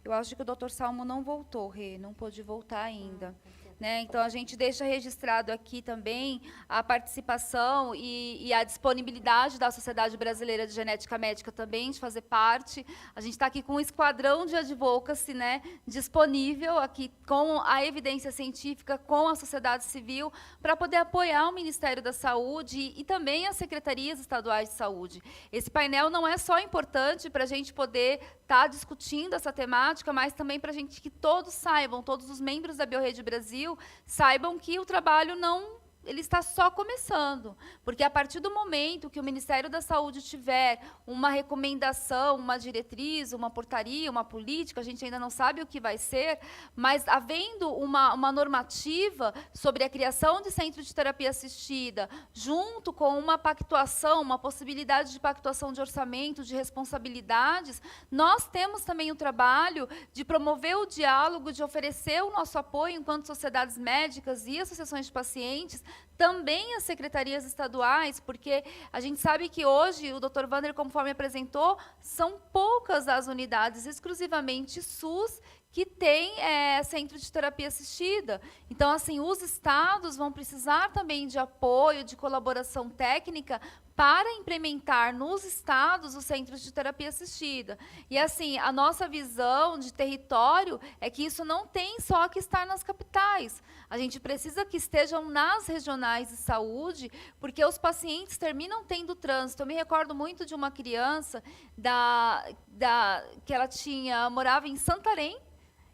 Speaker 1: Eu acho que o doutor Salmo não voltou, Rê, não pôde voltar ainda. Né? Então, a gente deixa registrado aqui também a participação e a disponibilidade da Sociedade Brasileira de Genética Médica também de fazer parte. A gente está aqui com um esquadrão de advocacy, né, disponível aqui com a evidência científica, com a sociedade civil, para poder apoiar o Ministério da Saúde e também as secretarias estaduais de saúde. Esse painel não é só importante para a gente poder estar discutindo essa temática, mas também para a gente que todos saibam, todos os membros da BioRede Brasil, saibam que o trabalho ele está só começando, porque a partir do momento que o Ministério da Saúde tiver uma recomendação, uma diretriz, uma portaria, uma política, a gente ainda não sabe o que vai ser, mas havendo uma normativa sobre a criação de centro de terapia assistida, junto com uma pactuação, uma possibilidade de pactuação de orçamento, de responsabilidades, nós temos também o trabalho de promover o diálogo, de oferecer o nosso apoio enquanto sociedades médicas e associações de pacientes, também as secretarias estaduais, porque a gente sabe que hoje, o Dr. Vander, conforme apresentou, são poucas as unidades exclusivamente SUS que tem centro de terapia assistida. Então, assim, os estados vão precisar também de apoio, de colaboração técnica para implementar nos estados os centros de terapia assistida. E, assim, a nossa visão de território é que isso não tem só que estar nas capitais. A gente precisa que estejam nas regionais de saúde, porque os pacientes terminam tendo trânsito. Eu me recordo muito de uma criança que ela morava em Santarém,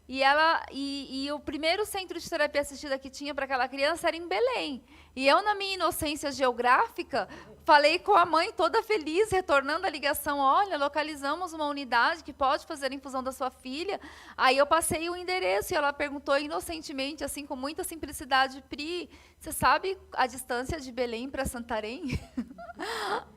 Speaker 1: e o primeiro centro de terapia assistida que tinha para aquela criança era em Belém. E eu, na minha inocência geográfica, falei com a mãe toda feliz, retornando a ligação, olha, localizamos uma unidade que pode fazer a infusão da sua filha. Aí eu passei o endereço e ela perguntou inocentemente, assim, com muita simplicidade, Pri, você sabe a distância de Belém para Santarém?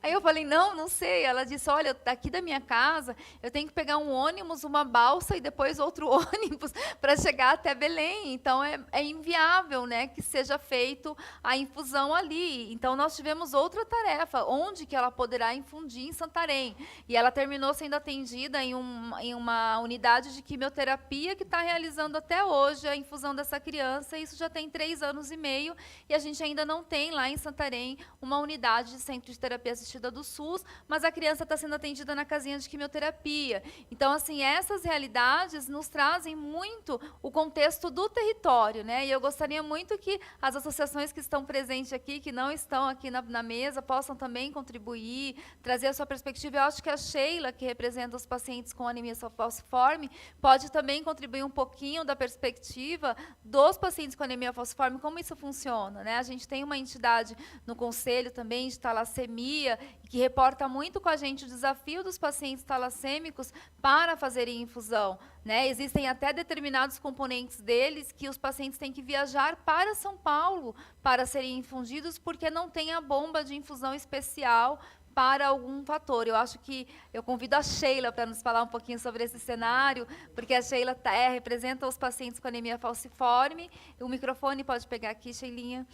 Speaker 1: Aí eu falei, não sei. Ela disse, olha, daqui da minha casa, eu tenho que pegar um ônibus, uma balsa e depois outro ônibus para chegar até Belém. Então, é inviável, né, que seja feito a infusão ali. Então, nós tivemos outra tarefa, onde que ela poderá infundir em Santarém. E ela terminou sendo atendida em uma unidade de quimioterapia que está realizando até hoje a infusão dessa criança. Isso já tem 3 anos e meio e a gente ainda não tem lá em Santarém uma unidade de centro de terapia assistida do SUS, mas a criança está sendo atendida na casinha de quimioterapia. Então, assim, essas realidades nos trazem muito o contexto do território, né? E eu gostaria muito que as associações que estão presentes aqui, que não estão aqui na mesa, possam também contribuir, trazer a sua perspectiva. Eu acho que a Sheila, que representa os pacientes com anemia falciforme, pode também contribuir um pouquinho da perspectiva dos pacientes com anemia falciforme, como isso funciona, né? A gente tem uma entidade no conselho também de talassemia, que reporta muito com a gente o desafio dos pacientes talassêmicos para fazerem infusão, né? Existem até determinados componentes deles que os pacientes têm que viajar para São Paulo para serem infundidos, porque não tem a bomba de infusão especial para algum fator. Eu acho que eu convido a Sheila para nos falar um pouquinho sobre esse cenário, porque a Sheila representa os pacientes com anemia falciforme. O microfone pode pegar aqui, Sheilinha.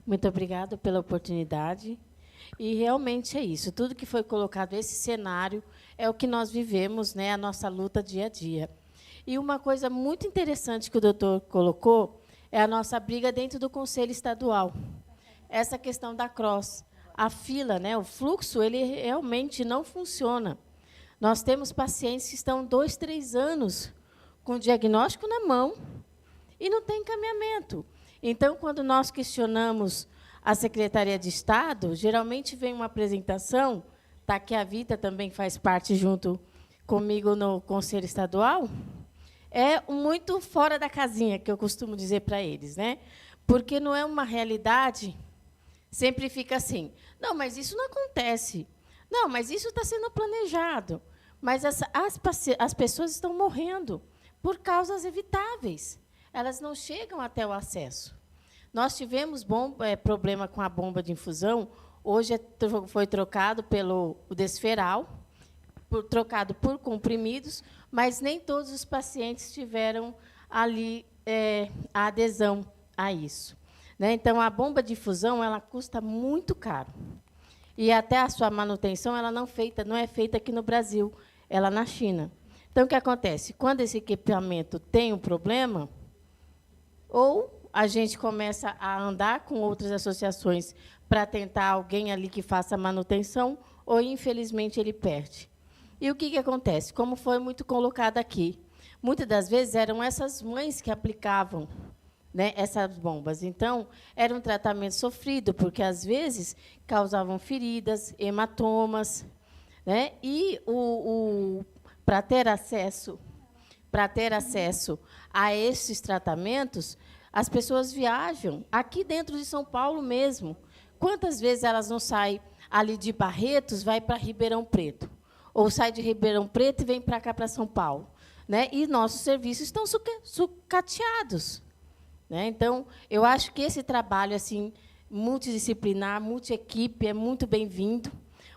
Speaker 8: Muito obrigada pela oportunidade. E realmente é isso. Tudo que foi colocado, esse cenário, é o que nós vivemos, né, a nossa luta dia a dia. E uma coisa muito interessante que o doutor colocou é a nossa briga dentro do Conselho Estadual. Essa questão da CROSS. A fila, né, o fluxo, ele realmente não funciona. Nós temos pacientes que estão 2, 3 anos com o diagnóstico na mão e não tem encaminhamento. Então, quando nós questionamos a Secretaria de Estado, geralmente vem uma apresentação, tá, que a Vita também faz parte junto comigo no Conselho Estadual, é muito fora da casinha, que eu costumo dizer para eles, né? porque não é uma realidade, sempre fica assim, não, mas isso não acontece, não, mas isso está sendo planejado, mas as pessoas estão morrendo por causas evitáveis, elas não chegam até o acesso. Nós tivemos problema com a bomba de infusão, hoje foi trocado pelo o Desferal, trocado por comprimidos, mas nem todos os pacientes tiveram ali a adesão a isso. Né? Então, a bomba de infusão ela custa muito caro. E até a sua manutenção ela não é feita aqui no Brasil, ela na China. Então, o que acontece? Quando esse equipamento tem um problema, ou a gente começa a andar com outras associações para tentar alguém ali que faça a manutenção, ou, infelizmente, ele perde. E o que acontece? Como foi muito colocado aqui, muitas das vezes eram essas mães que aplicavam, né, essas bombas. Então, era um tratamento sofrido, porque, às vezes, causavam feridas, hematomas. Né? E, para ter acesso a esses tratamentos, as pessoas viajam aqui dentro de São Paulo mesmo. Quantas vezes elas não saem ali de Barretos, vai para Ribeirão Preto? Ou sai de Ribeirão Preto e vem para cá, para São Paulo? Né? E nossos serviços estão sucateados. Né? Então, eu acho que esse trabalho assim, multidisciplinar, multi-equipe, é muito bem-vindo.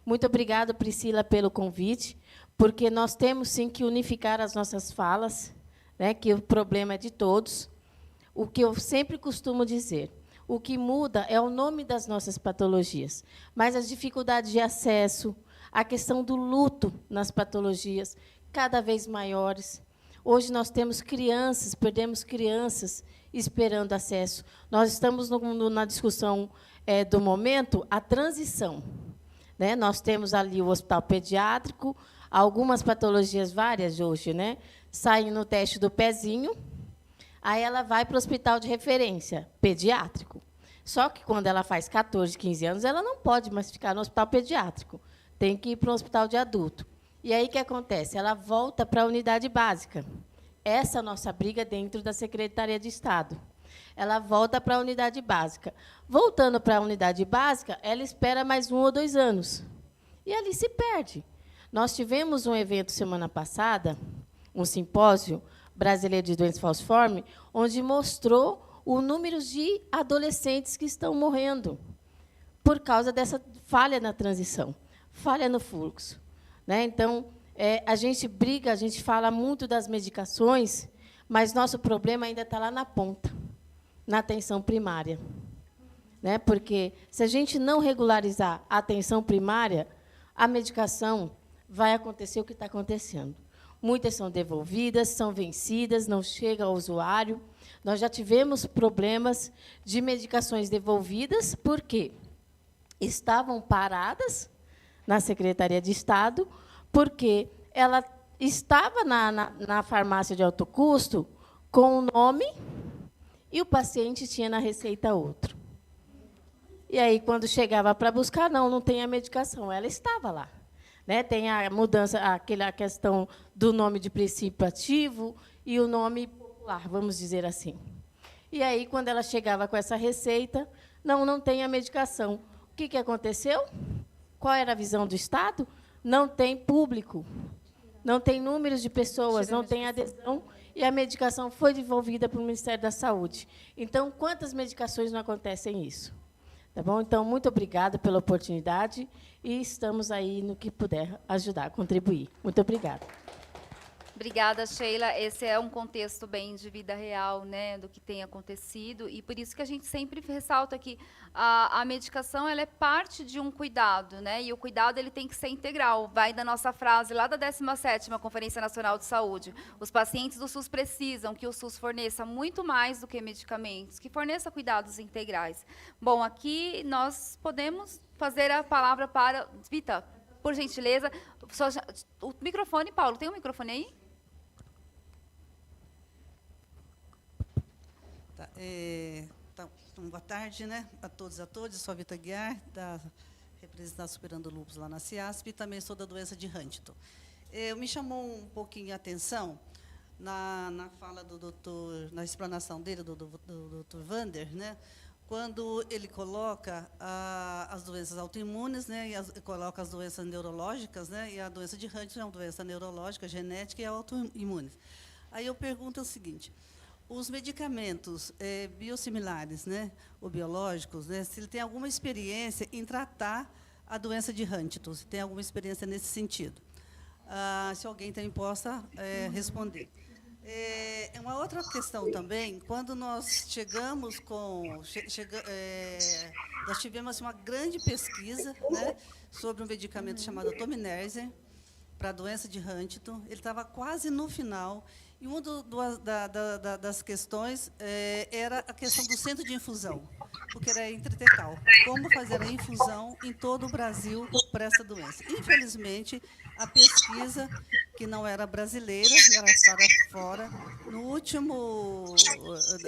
Speaker 8: Muito obrigada, Priscila, pelo convite, porque nós temos, sim, que unificar as nossas falas, né, que o problema é de todos. O que eu sempre costumo dizer, o que muda é o nome das nossas patologias, mas as dificuldades de acesso, a questão do luto nas patologias, cada vez maiores. Hoje nós temos crianças, perdemos crianças esperando acesso. Nós estamos na discussão do momento, a transição. Né? Nós temos ali o hospital pediátrico, algumas patologias várias hoje, né? Saem no teste do pezinho, aí ela vai para o hospital de referência, pediátrico. Só que, quando ela faz 14, 15 anos, ela não pode mais ficar no hospital pediátrico, tem que ir para um hospital de adulto. E aí, o que acontece? Ela volta para a unidade básica. Essa é a nossa briga dentro da Secretaria de Estado. Ela volta para a unidade básica. Voltando para a unidade básica, ela espera mais 1 ou 2 anos. E ali se perde. Nós tivemos um evento semana passada, um simpósio brasileiro de doenças falciformes, onde mostrou o número de adolescentes que estão morrendo por causa dessa falha na transição, falha no fluxo. Né? Então, a gente briga, a gente fala muito das medicações, mas nosso problema ainda está lá na ponta, na atenção primária. Né? Porque, se a gente não regularizar a atenção primária, a medicação vai acontecer o que está acontecendo. Muitas são devolvidas, são vencidas, não chega ao usuário. Nós já tivemos problemas de medicações devolvidas, porque estavam paradas na Secretaria de Estado, porque ela estava na farmácia de alto custo com o nome e o paciente tinha na receita outro. E aí, quando chegava para buscar, não tem a medicação, ela estava lá. Né? Tem a mudança, a questão do nome de princípio ativo e o nome popular, vamos dizer assim. E aí, quando ela chegava com essa receita, não tem a medicação. O que aconteceu? Qual era a visão do Estado? Não tem público, não tem números de pessoas, não tem adesão, e a medicação foi devolvida para o Ministério da Saúde. Então, quantas medicações não acontecem isso? Tá bom? Então, muito obrigada pela oportunidade e estamos aí no que puder ajudar, contribuir. Muito obrigada.
Speaker 1: Obrigada, Sheila. Esse é um contexto bem de vida real, né, do que tem acontecido, e por isso que a gente sempre ressalta que a medicação ela é parte de um cuidado, né, e o cuidado ele tem que ser integral. Vai da nossa frase lá da 17ª Conferência Nacional de Saúde. Os pacientes do SUS precisam que o SUS forneça muito mais do que medicamentos, que forneça cuidados integrais. Bom, aqui nós podemos fazer a palavra para Vita, por gentileza. O microfone, Paulo, tem um microfone aí?
Speaker 9: Então, boa tarde, né, a todos e a todas. Eu sou a Vita Guiar, representante Superando Lúpus lá na CIASP, e também sou da doença de Huntington. Me chamou um pouquinho a atenção na fala do doutor, na explanação dele, do doutor Vander, né, quando ele coloca as doenças autoimunes, né, e coloca as doenças neurológicas, né, e a doença de Huntington é uma doença neurológica, genética e autoimune. Aí eu pergunto o seguinte: os medicamentos biosimilares, né, ou biológicos, né, se ele tem alguma experiência em tratar a doença de Huntington, se tem alguma experiência nesse sentido? Se alguém também possa responder. Uma outra questão também, quando nós chegamos nós tivemos assim, uma grande pesquisa, né, sobre um medicamento chamado Tominersen para a doença de Huntington. Ele estava quase no final, e uma das questões era a questão do centro de infusão, porque era intratecal. Como fazer a infusão em todo o Brasil para essa doença? Infelizmente, a pesquisa, que não era brasileira, era para fora, no último,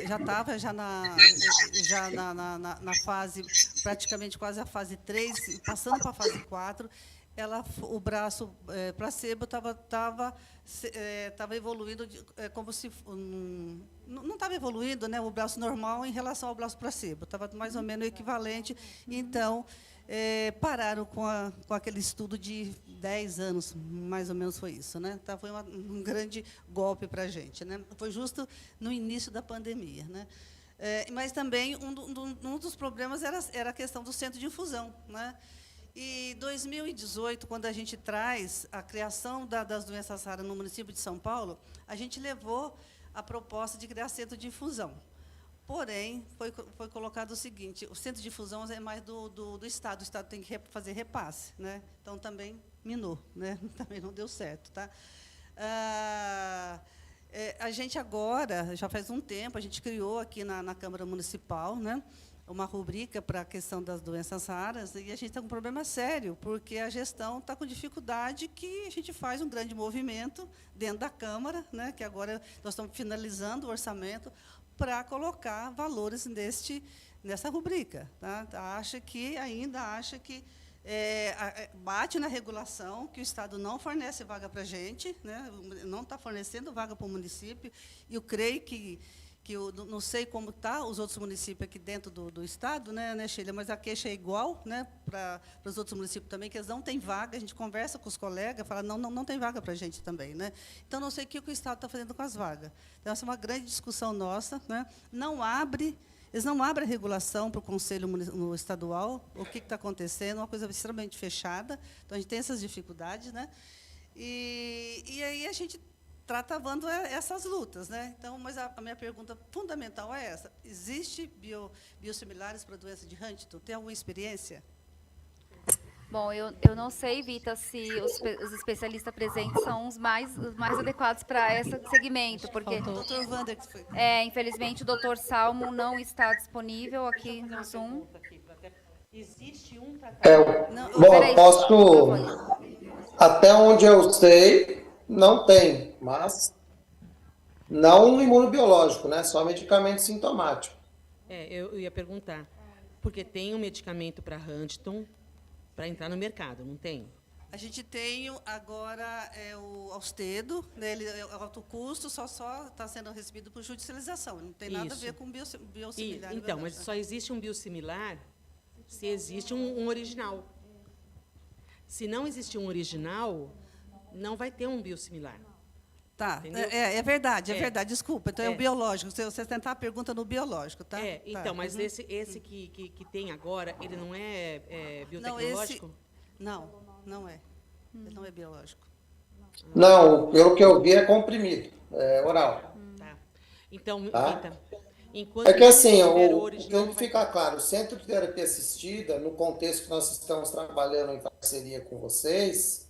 Speaker 9: já estava na fase, praticamente quase a fase 3, passando para a fase 4, o braço placebo estava evoluindo como se não estava evoluindo, né, o braço normal em relação ao braço placebo, estava mais ou menos equivalente. Então pararam com aquele estudo de 10 anos, mais ou menos foi isso, né? Então, foi um grande golpe para a gente, né? Foi justo no início da pandemia, né? Mas também um dos problemas era a questão do centro de infusão, né? E 2018, quando a gente traz a criação das doenças raras no município de São Paulo, a gente levou a proposta de criar centro de infusão. Porém, foi colocado o seguinte: o centro de infusão é mais do Estado, o Estado tem que fazer repasse, né? Então, também minou, né? Também não deu certo. Tá? A gente agora, já faz um tempo, a gente criou aqui na Câmara Municipal, né, uma rubrica para a questão das doenças raras, e a gente está com um problema sério, porque a gestão está com dificuldade, que a gente faz um grande movimento dentro da Câmara, né, que agora nós estamos finalizando o orçamento, para colocar valores nessa rubrica. Tá? Ainda acha que bate na regulação, que o Estado não fornece vaga para a gente, né? Não está fornecendo vaga para o município, e eu creio que eu não sei como está os outros municípios aqui dentro do Estado, né, Sheila, mas a queixa é igual, né, para os outros municípios também, que eles não têm vaga. A gente conversa com os colegas, fala, não tem vaga para a gente também. Né? Então, não sei o que o Estado está fazendo com as vagas. Então, essa é uma grande discussão nossa. Né? Eles não abrem a regulação para o Conselho Estadual, o que está acontecendo, uma coisa extremamente fechada. Então, a gente tem essas dificuldades. Né? E aí a gente está travando essas lutas. Né? Então, mas a minha pergunta fundamental é essa: existe biosimilares para a doença de Huntington? Tem alguma experiência?
Speaker 1: Bom, eu não sei, Vita, se os especialistas presentes são os mais adequados para esse segmento, porque
Speaker 9: Doutor Vander, que foi.
Speaker 1: Infelizmente, o doutor Salmo não está disponível aqui no Zoom.
Speaker 4: Existe um tratamento...
Speaker 2: Bom, posso... Até onde eu sei, não tem, mas não um imunobiológico, né? Só medicamento sintomático.
Speaker 4: Eu ia perguntar, porque tem um medicamento para Huntington para entrar no mercado, não tem?
Speaker 9: A gente tem agora o Austedo, né, ele é alto custo, só está sendo recebido por judicialização, não tem nada a ver com biosimilar.
Speaker 4: Então, mas só existe um biosimilar se existe um original. Se não existe um original, não vai ter um biosimilar.
Speaker 9: Tá, é verdade, desculpa. Então, é o biológico. Você tentar a pergunta no biológico, tá?
Speaker 4: Então, mas esse que tem agora, ele não é biotecnológico?
Speaker 9: Não é. Ele não é biológico.
Speaker 2: Não, pelo que eu vi, é comprimido, é oral.
Speaker 4: Tá. Então,
Speaker 2: Tá?
Speaker 4: Rita, enquanto
Speaker 2: É que assim,
Speaker 4: o
Speaker 2: o que tem que ficar claro, o Centro de Terapia Assistida, no contexto que nós estamos trabalhando em parceria com vocês,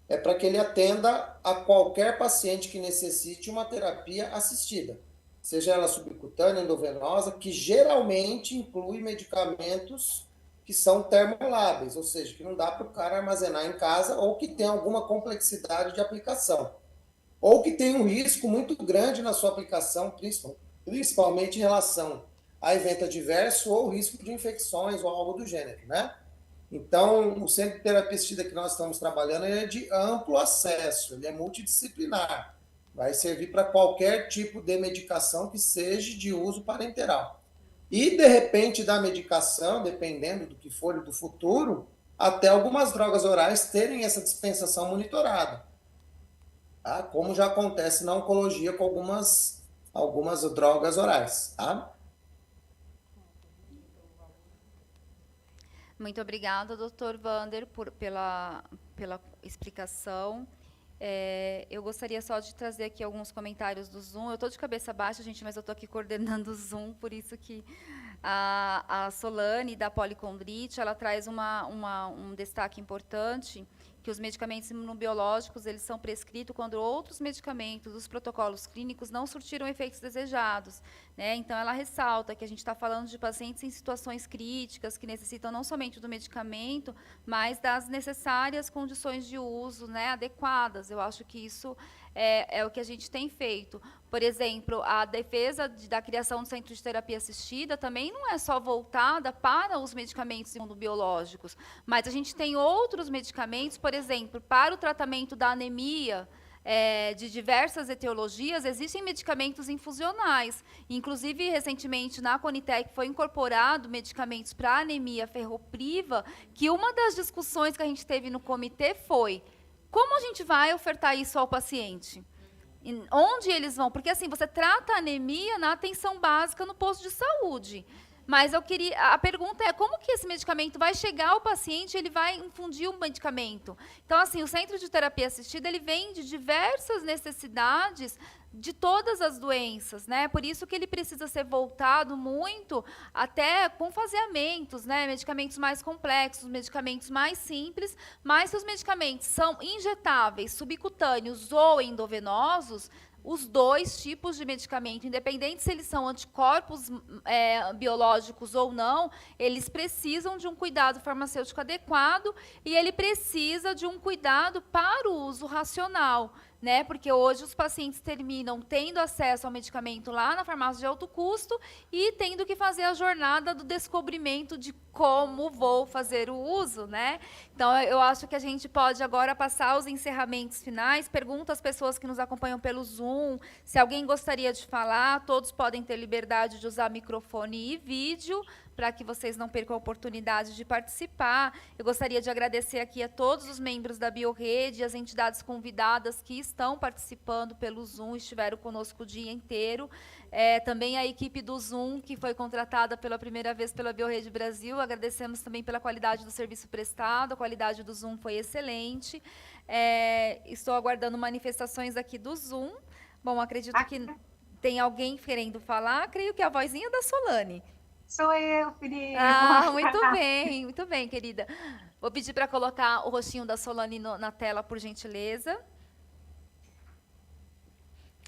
Speaker 2: é para que ele atenda a qualquer paciente que necessite uma terapia assistida, seja ela subcutânea, endovenosa, que geralmente inclui medicamentos que são termoláveis, ou seja, que não dá para o cara armazenar em casa, ou que tem alguma complexidade de aplicação, ou que tem um risco muito grande na sua aplicação, principalmente em relação a evento adverso ou risco de infecções ou algo do gênero, né? Então, o Centro de Terapia Assistida que nós estamos trabalhando é de amplo acesso, ele é multidisciplinar. Vai servir para qualquer tipo de medicação que seja de uso parenteral. E, de repente, da medicação, dependendo do que for do futuro, até algumas drogas orais terem essa dispensação monitorada. Tá? Como já acontece na oncologia com algumas drogas orais. Tá?
Speaker 1: Muito obrigada, doutor Wander, pela explicação. Eu gostaria só de trazer aqui alguns comentários do Zoom. Eu estou de cabeça baixa, gente, mas eu estou aqui coordenando o Zoom, por isso que a Solane, da policondrite, ela traz um destaque importante, que os medicamentos imunobiológicos, eles são prescritos quando outros medicamentos, os protocolos clínicos, não surtiram efeitos desejados, né? Então, ela ressalta que a gente está falando de pacientes em situações críticas, que necessitam não somente do medicamento, mas das necessárias condições de uso, né, adequadas. Eu acho que isso é o que a gente tem feito. Por exemplo, a defesa da criação do centro de terapia assistida também não é só voltada para os medicamentos imunobiológicos, mas a gente tem outros medicamentos, por exemplo, para o tratamento da anemia, de diversas etiologias, existem medicamentos infusionais. Inclusive, recentemente, na Conitec foi incorporado medicamentos para anemia ferropriva, que uma das discussões que a gente teve no comitê foi: como a gente vai ofertar isso ao paciente? Onde eles vão? Porque, assim, você trata a anemia na atenção básica no posto de saúde. Mas a pergunta é, como que esse medicamento vai chegar ao paciente, ele vai infundir um medicamento? Então, assim, o centro de terapia assistida, ele vem de diversas necessidades de todas as doenças, né? Por isso que ele precisa ser voltado muito até com faseamentos, né? Medicamentos mais complexos, medicamentos mais simples, mas se os medicamentos são injetáveis, subcutâneos ou endovenosos, os dois tipos de medicamento, independente se eles são anticorpos biológicos ou não, eles precisam de um cuidado farmacêutico adequado e ele precisa de um cuidado para o uso racional, né? Porque hoje os pacientes terminam tendo acesso ao medicamento lá na farmácia de alto custo e tendo que fazer a jornada do descobrimento de como vou fazer o uso, né? Então, eu acho que a gente pode agora passar os encerramentos finais. Pergunto às pessoas que nos acompanham pelo Zoom, se alguém gostaria de falar, todos podem ter liberdade de usar microfone e vídeo, para que vocês não percam a oportunidade de participar. Eu gostaria de agradecer aqui a todos os membros da BioRede, as entidades convidadas que estão participando pelo Zoom, estiveram conosco o dia inteiro. Também a equipe do Zoom, que foi contratada pela primeira vez pela BioRede Brasil. Agradecemos também pela qualidade do serviço prestado, a qualidade do Zoom foi excelente. Estou aguardando manifestações aqui do Zoom. Bom, acredito que tem alguém querendo falar. Creio que é a vozinha da Solane.
Speaker 10: Sou eu, Felipe.
Speaker 1: Muito bem, querida. Vou pedir para colocar o rostinho da Solane na tela, por gentileza.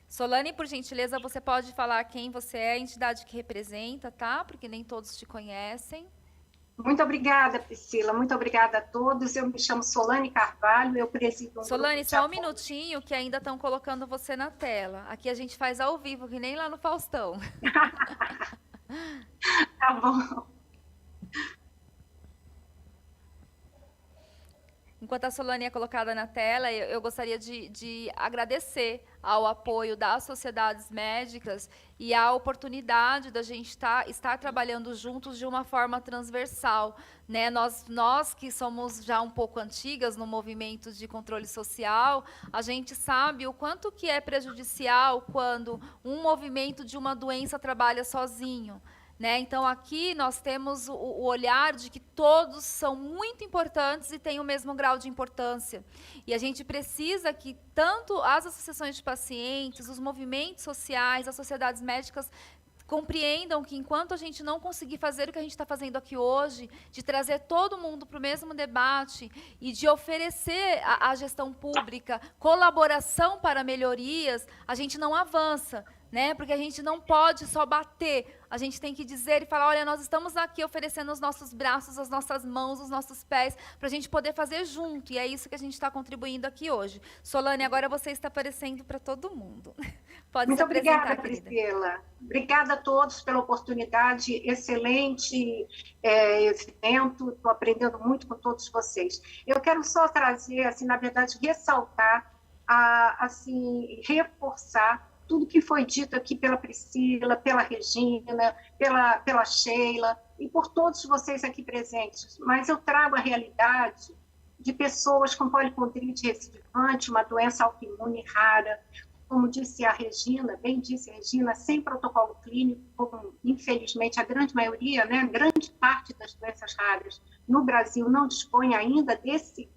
Speaker 1: Solane, por gentileza, você pode falar quem você é, a entidade que representa, tá? Porque nem todos te conhecem.
Speaker 10: Muito obrigada, Priscila. Muito obrigada a todos. Eu me chamo Solane Carvalho, eu presido
Speaker 1: Solane, só um minutinho, que ainda estão colocando você na tela. Aqui a gente faz ao vivo, que nem lá no Faustão.
Speaker 10: Tá bom.
Speaker 1: Enquanto a Solane é colocada na tela, eu gostaria de agradecer ao apoio das sociedades médicas e a oportunidade da gente estar trabalhando juntos de uma forma transversal, né? Nós que somos já um pouco antigas no movimento de controle social, a gente sabe o quanto que é prejudicial quando um movimento de uma doença trabalha sozinho, né? Então, aqui nós temos o olhar de que todos são muito importantes e têm o mesmo grau de importância. E a gente precisa que tanto as associações de pacientes, os movimentos sociais, as sociedades médicas compreendam que enquanto a gente não conseguir fazer o que a gente está fazendo aqui hoje, de trazer todo mundo para o mesmo debate e de oferecer à gestão pública colaboração para melhorias, a gente não avança, né? Porque a gente não pode só bater, a gente tem que dizer e falar, olha, nós estamos aqui oferecendo os nossos braços, as nossas mãos, os nossos pés, para a gente poder fazer junto, e é isso que a gente está contribuindo aqui hoje. Solane, agora você está aparecendo para todo mundo. Pode
Speaker 10: Muito
Speaker 1: se apresentar,
Speaker 10: obrigada,
Speaker 1: querida.
Speaker 10: Priscila. Obrigada a todos pela oportunidade, excelente evento, estou aprendendo muito com todos vocês. Eu quero só trazer, assim, na verdade, ressaltar a assim, reforçar tudo que foi dito aqui pela Priscila, pela Regina, pela Sheila e por todos vocês aqui presentes. Mas eu trago a realidade de pessoas com policondrite recidivante, uma doença autoimune rara, como disse a Regina, bem disse a Regina, sem protocolo clínico, como infelizmente a grande maioria, né, grande parte das doenças raras no Brasil não dispõe ainda desse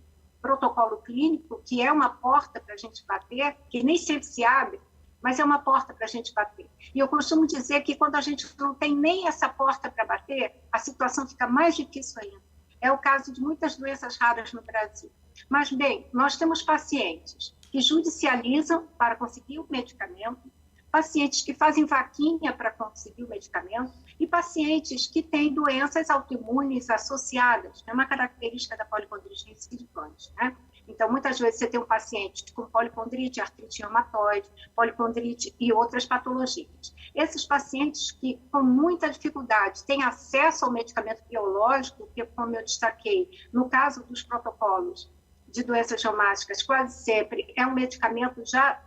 Speaker 10: protocolo clínico, que é uma porta para a gente bater, que nem sempre se abre, mas é uma porta para a gente bater. E eu costumo dizer que quando a gente não tem nem essa porta para bater, a situação fica mais difícil ainda. É o caso de muitas doenças raras no Brasil. Mas, bem, nós temos pacientes que judicializam para conseguir o medicamento, pacientes que fazem vaquinha para conseguir o medicamento e pacientes que têm doenças autoimunes associadas, é uma característica da policondrite recidivante, né? Então, muitas vezes você tem um paciente com policondrite, artrite reumatoide, policondrite e outras patologias. Esses pacientes que, com muita dificuldade, têm acesso ao medicamento biológico, que, como eu destaquei, no caso dos protocolos de doenças reumáticas, quase sempre é um medicamento já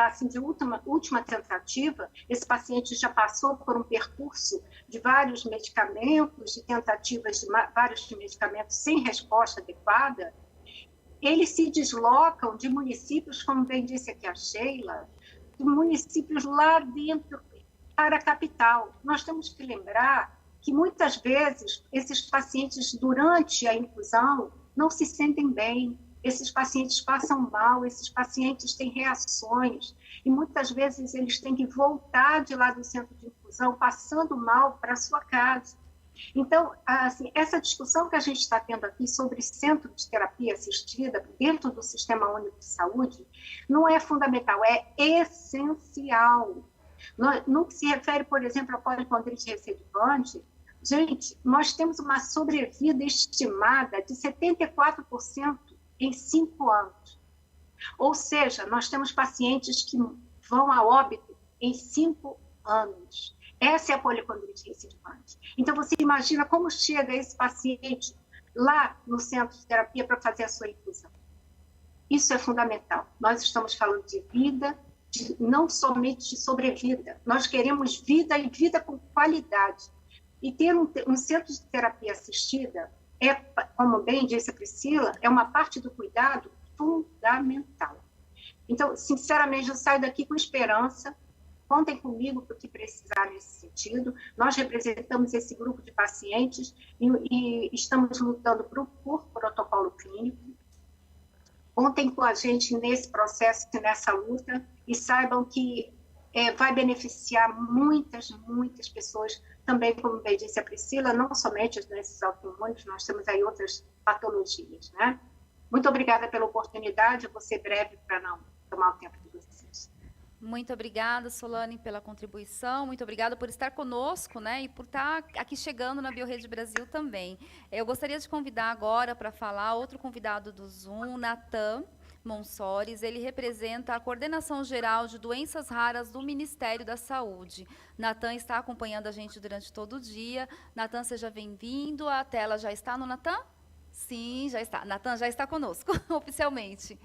Speaker 10: assim, de última tentativa, esse paciente já passou por um percurso de vários medicamentos, de tentativas de vários medicamentos sem resposta adequada. Eles se deslocam de municípios, como bem disse aqui a Sheila, de municípios lá dentro para a capital. Nós temos que lembrar que, muitas vezes, esses pacientes, durante a infusão, não se sentem bem, esses pacientes passam mal, esses pacientes têm reações, e muitas vezes eles têm que voltar de lá do centro de infusão, passando mal para a sua casa. Então, assim, essa discussão que a gente está tendo aqui sobre centro de terapia assistida dentro do Sistema Único de Saúde não é fundamental, é essencial. No que se refere, por exemplo, à policondrite recidivante, gente, nós temos uma sobrevida estimada de 74% em 5 anos. Ou seja, nós temos pacientes que vão a óbito em 5 anos. Essa é a policondrite recidivante. Então, você imagina como chega esse paciente lá no centro de terapia para fazer a sua infusão. Isso é fundamental. Nós estamos falando de vida, não somente de sobrevida. Nós queremos vida e vida com qualidade. E ter um centro de terapia assistida é, como bem disse a Priscila, é uma parte do cuidado fundamental. Então, sinceramente, eu saio daqui com esperança. Contem comigo para o que precisar nesse sentido. Nós representamos esse grupo de pacientes e estamos lutando por protocolo clínico. Contem com a gente nesse processo e nessa luta e saibam que vai beneficiar muitas pessoas, também, como bem disse a Priscila, não somente as doenças autoimunes, nós temos aí outras patologias, né? Muito obrigada pela oportunidade, eu vou ser breve para não tomar o tempo de vocês.
Speaker 1: Muito obrigada, Solane, pela contribuição. Muito obrigada por estar conosco, né, e por estar aqui chegando na BioRede Brasil também. Eu gostaria de convidar agora para falar outro convidado do Zoom, Natan Monsores. Ele representa a Coordenação Geral de Doenças Raras do Ministério da Saúde. Natan está acompanhando a gente durante todo o dia. Natan, seja bem-vindo. A tela já está no Natan? Sim, já está. Natan já está conosco, oficialmente.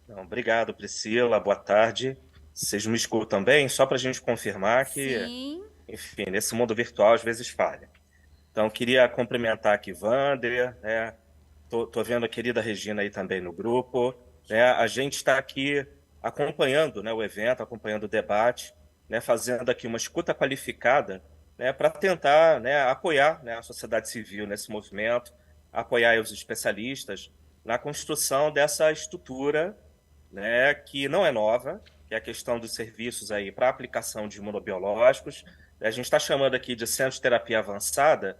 Speaker 11: Não, obrigado, Priscila. Boa tarde. Vocês me escutam bem? Só para a gente confirmar que,
Speaker 1: sim,
Speaker 11: enfim, nesse mundo virtual às vezes falha. Então, queria cumprimentar aqui Wander, né? Tô vendo a querida Regina aí também no grupo. Né? A gente está aqui acompanhando, né, o evento, acompanhando o debate, né, fazendo aqui uma escuta qualificada, né, para tentar, né, apoiar, né, a sociedade civil nesse movimento, apoiar os especialistas na construção dessa estrutura, né, que não é nova, que é a questão dos serviços aí para aplicação de imunobiológicos. A gente está chamando aqui de Centro de Terapia Avançada,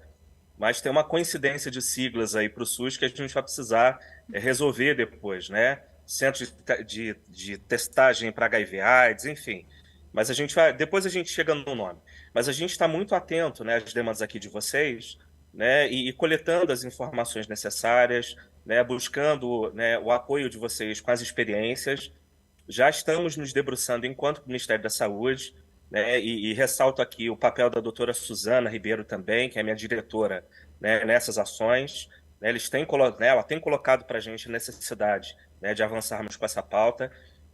Speaker 11: mas tem uma coincidência de siglas aí para o SUS que a gente vai precisar resolver depois, né? Centro de testagem para HIV/AIDS, enfim. Mas depois a gente chega no nome. Mas a gente está muito atento, né, às demandas aqui de vocês, né, e coletando as informações necessárias, né, buscando, né, o apoio de vocês com as experiências. Já estamos nos debruçando enquanto Ministério da Saúde, né, e ressalto aqui o papel da doutora Suzana Ribeiro também, que é minha diretora, né, nessas ações. Ela tem colocado para a gente a necessidade né, de avançarmos com essa pauta.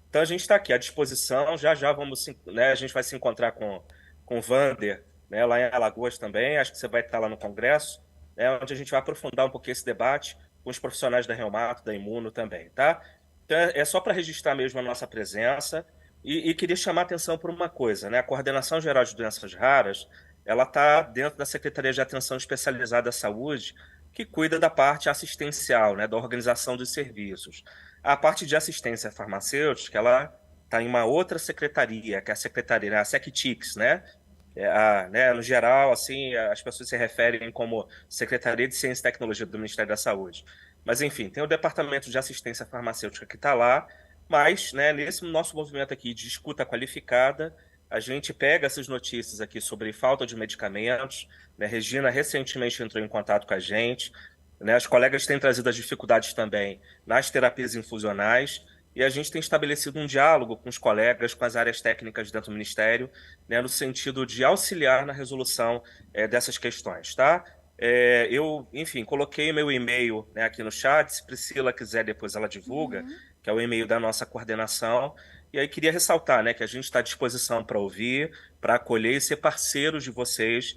Speaker 11: Então, a gente está aqui à disposição, já vamos, né, a gente vai se encontrar com o Vander, né, lá em Alagoas também, acho que você vai estar lá no Congresso, né, onde a gente vai aprofundar um pouquinho esse debate com os profissionais da Reumato, da Imuno também, tá? Então, é só para registrar mesmo a nossa presença e queria chamar a atenção por uma coisa, né, a Coordenação Geral de Doenças Raras, ela está dentro da Secretaria de Atenção Especializada à Saúde, que cuida da parte assistencial, né, da organização dos serviços. A parte de assistência farmacêutica, ela está em uma outra secretaria, que é a secretaria, né, a SecTix, né? Né? No geral, assim, as pessoas se referem como Secretaria de Ciência e Tecnologia do Ministério da Saúde. Mas, enfim, tem o Departamento de Assistência Farmacêutica que está lá, mas, né, nesse nosso movimento aqui de escuta qualificada, a gente pega essas notícias aqui sobre falta de medicamentos, né? Regina recentemente entrou em contato com a gente, né? As colegas têm trazido as dificuldades também nas terapias infusionais, e a gente tem estabelecido um diálogo com os colegas, com as áreas técnicas dentro do Ministério, né, no sentido de auxiliar na resolução dessas questões, tá? Eu, enfim, coloquei meu e-mail, né, aqui no chat, se Priscila quiser depois ela divulga, que é o e-mail da nossa coordenação, e aí queria ressaltar, né, que a gente está à disposição para ouvir, para acolher e ser parceiros de vocês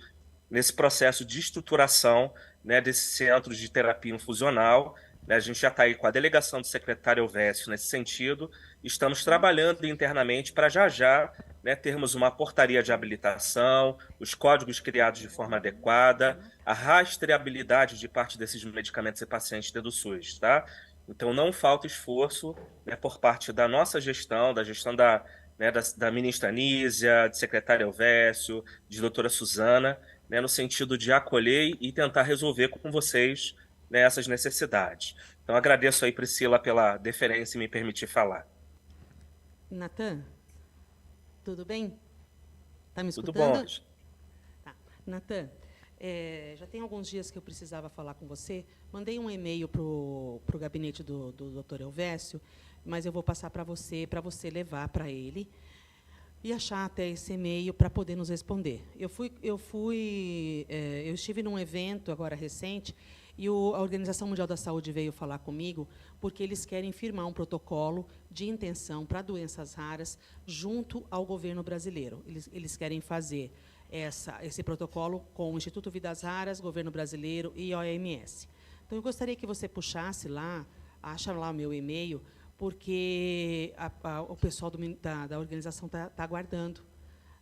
Speaker 11: nesse processo de estruturação, né, desses centros de terapia infusional. A gente já está aí com a delegação do secretário Elvésio nesse sentido, estamos trabalhando internamente para já, né, termos uma portaria de habilitação, os códigos criados de forma adequada, a rastreabilidade de parte desses medicamentos e pacientes do SUS, tá? Então, não falta esforço, né, por parte da nossa gestão, da gestão né, da ministra Nízia, do secretário Elvésio, de doutora Suzana, né, no sentido de acolher e tentar resolver com vocês, né, essas necessidades. Então, agradeço aí, Priscila, pela deferência e me permitir falar.
Speaker 4: Natan, tudo bem? Está me escutando?
Speaker 11: Tudo bom.
Speaker 4: Tá. Natan, já tem alguns dias que eu precisava falar com você. Mandei um e-mail para o gabinete do Dr. Elvésio, mas eu vou passar para você levar para ele e achar até esse e-mail para poder nos responder. Eu estive num evento agora recente e a Organização Mundial da Saúde veio falar comigo porque eles querem firmar um protocolo de intenção para doenças raras junto ao governo brasileiro. Eles querem fazer esse protocolo com o Instituto Vidas Raras, governo brasileiro e OMS. Então, eu gostaria que você puxasse lá, acha lá o meu e-mail, porque o pessoal da organização está aguardando,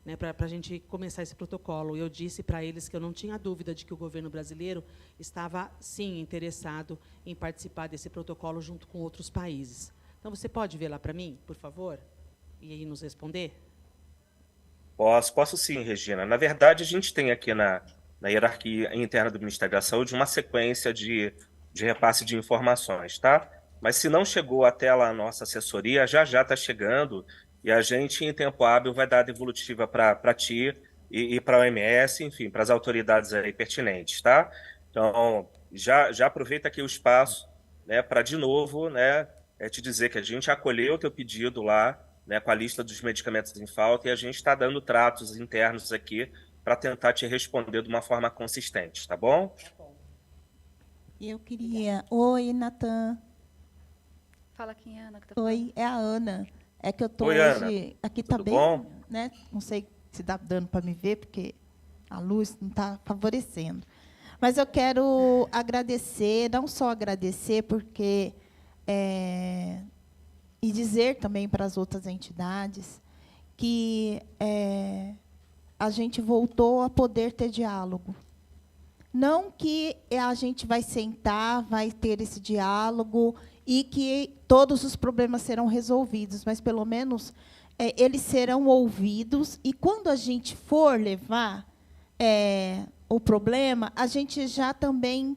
Speaker 4: né, para a gente começar esse protocolo. Eu disse para eles que eu não tinha dúvida de que o governo brasileiro estava, sim, interessado em participar desse protocolo junto com outros países. Então, você pode ver lá para mim, por favor, e aí nos responder?
Speaker 11: Posso sim, Regina. Na verdade, a gente tem aqui na hierarquia interna do Ministério da Saúde uma sequência de repasse de informações, tá? Mas se não chegou até lá a nossa assessoria, já está chegando, e a gente, em tempo hábil, vai dar a devolutiva para ti e para a OMS, enfim, para as autoridades aí pertinentes, tá? Então, já aproveita aqui o espaço, né, para, de novo, né, te dizer que a gente acolheu o teu pedido lá, né, com a lista dos medicamentos em falta, e a gente está dando tratos internos aqui para tentar te responder de uma forma consistente, tá bom?
Speaker 5: Tá bom. Eu queria... Oi, Natan.
Speaker 1: Fala quem é, Ana. Que tá
Speaker 5: Oi, é a Ana. É que eu estou
Speaker 11: hoje...
Speaker 5: Ana. Aqui está
Speaker 11: Tudo
Speaker 5: bem,
Speaker 11: bom?
Speaker 5: né? Não sei se dá dando para me ver, porque a luz não está favorecendo. Mas eu quero agradecer, não só agradecer, porque... e dizer também para as outras entidades que a gente voltou a poder ter diálogo. Não que a gente vai sentar, vai ter esse diálogo e que todos os problemas serão resolvidos, mas, pelo menos, eles serão ouvidos, e, quando a gente for levar o problema, a gente também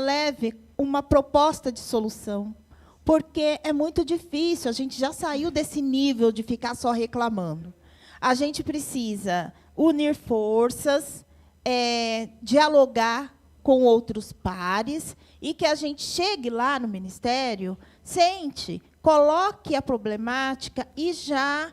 Speaker 5: leve uma proposta de solução, porque é muito difícil, a gente já saiu desse nível de ficar só reclamando. A gente precisa unir forças, dialogar com outros pares, e que a gente chegue lá no Ministério, sente, coloque a problemática e já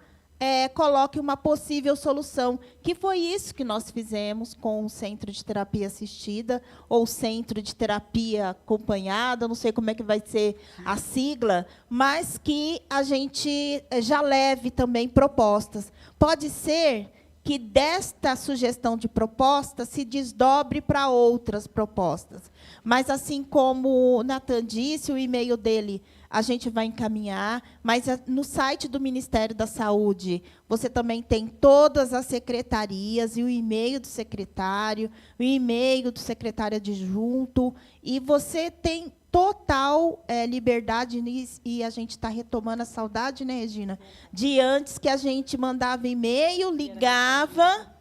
Speaker 5: coloque uma possível solução, que foi isso que nós fizemos com o Centro de Terapia Assistida, ou Centro de Terapia Acompanhada, não sei como é que vai ser a sigla, mas que a gente já leve também propostas. Pode ser que desta sugestão de proposta se desdobre para outras propostas. Mas, assim como o Natan disse, o e-mail dele a gente vai encaminhar, mas no site do Ministério da Saúde você também tem todas as secretarias e o e-mail do secretário, o e-mail do secretário adjunto, e você tem total liberdade nisso, e a gente está retomando a saudade, né, Regina? De antes que a gente mandava e-mail, ligava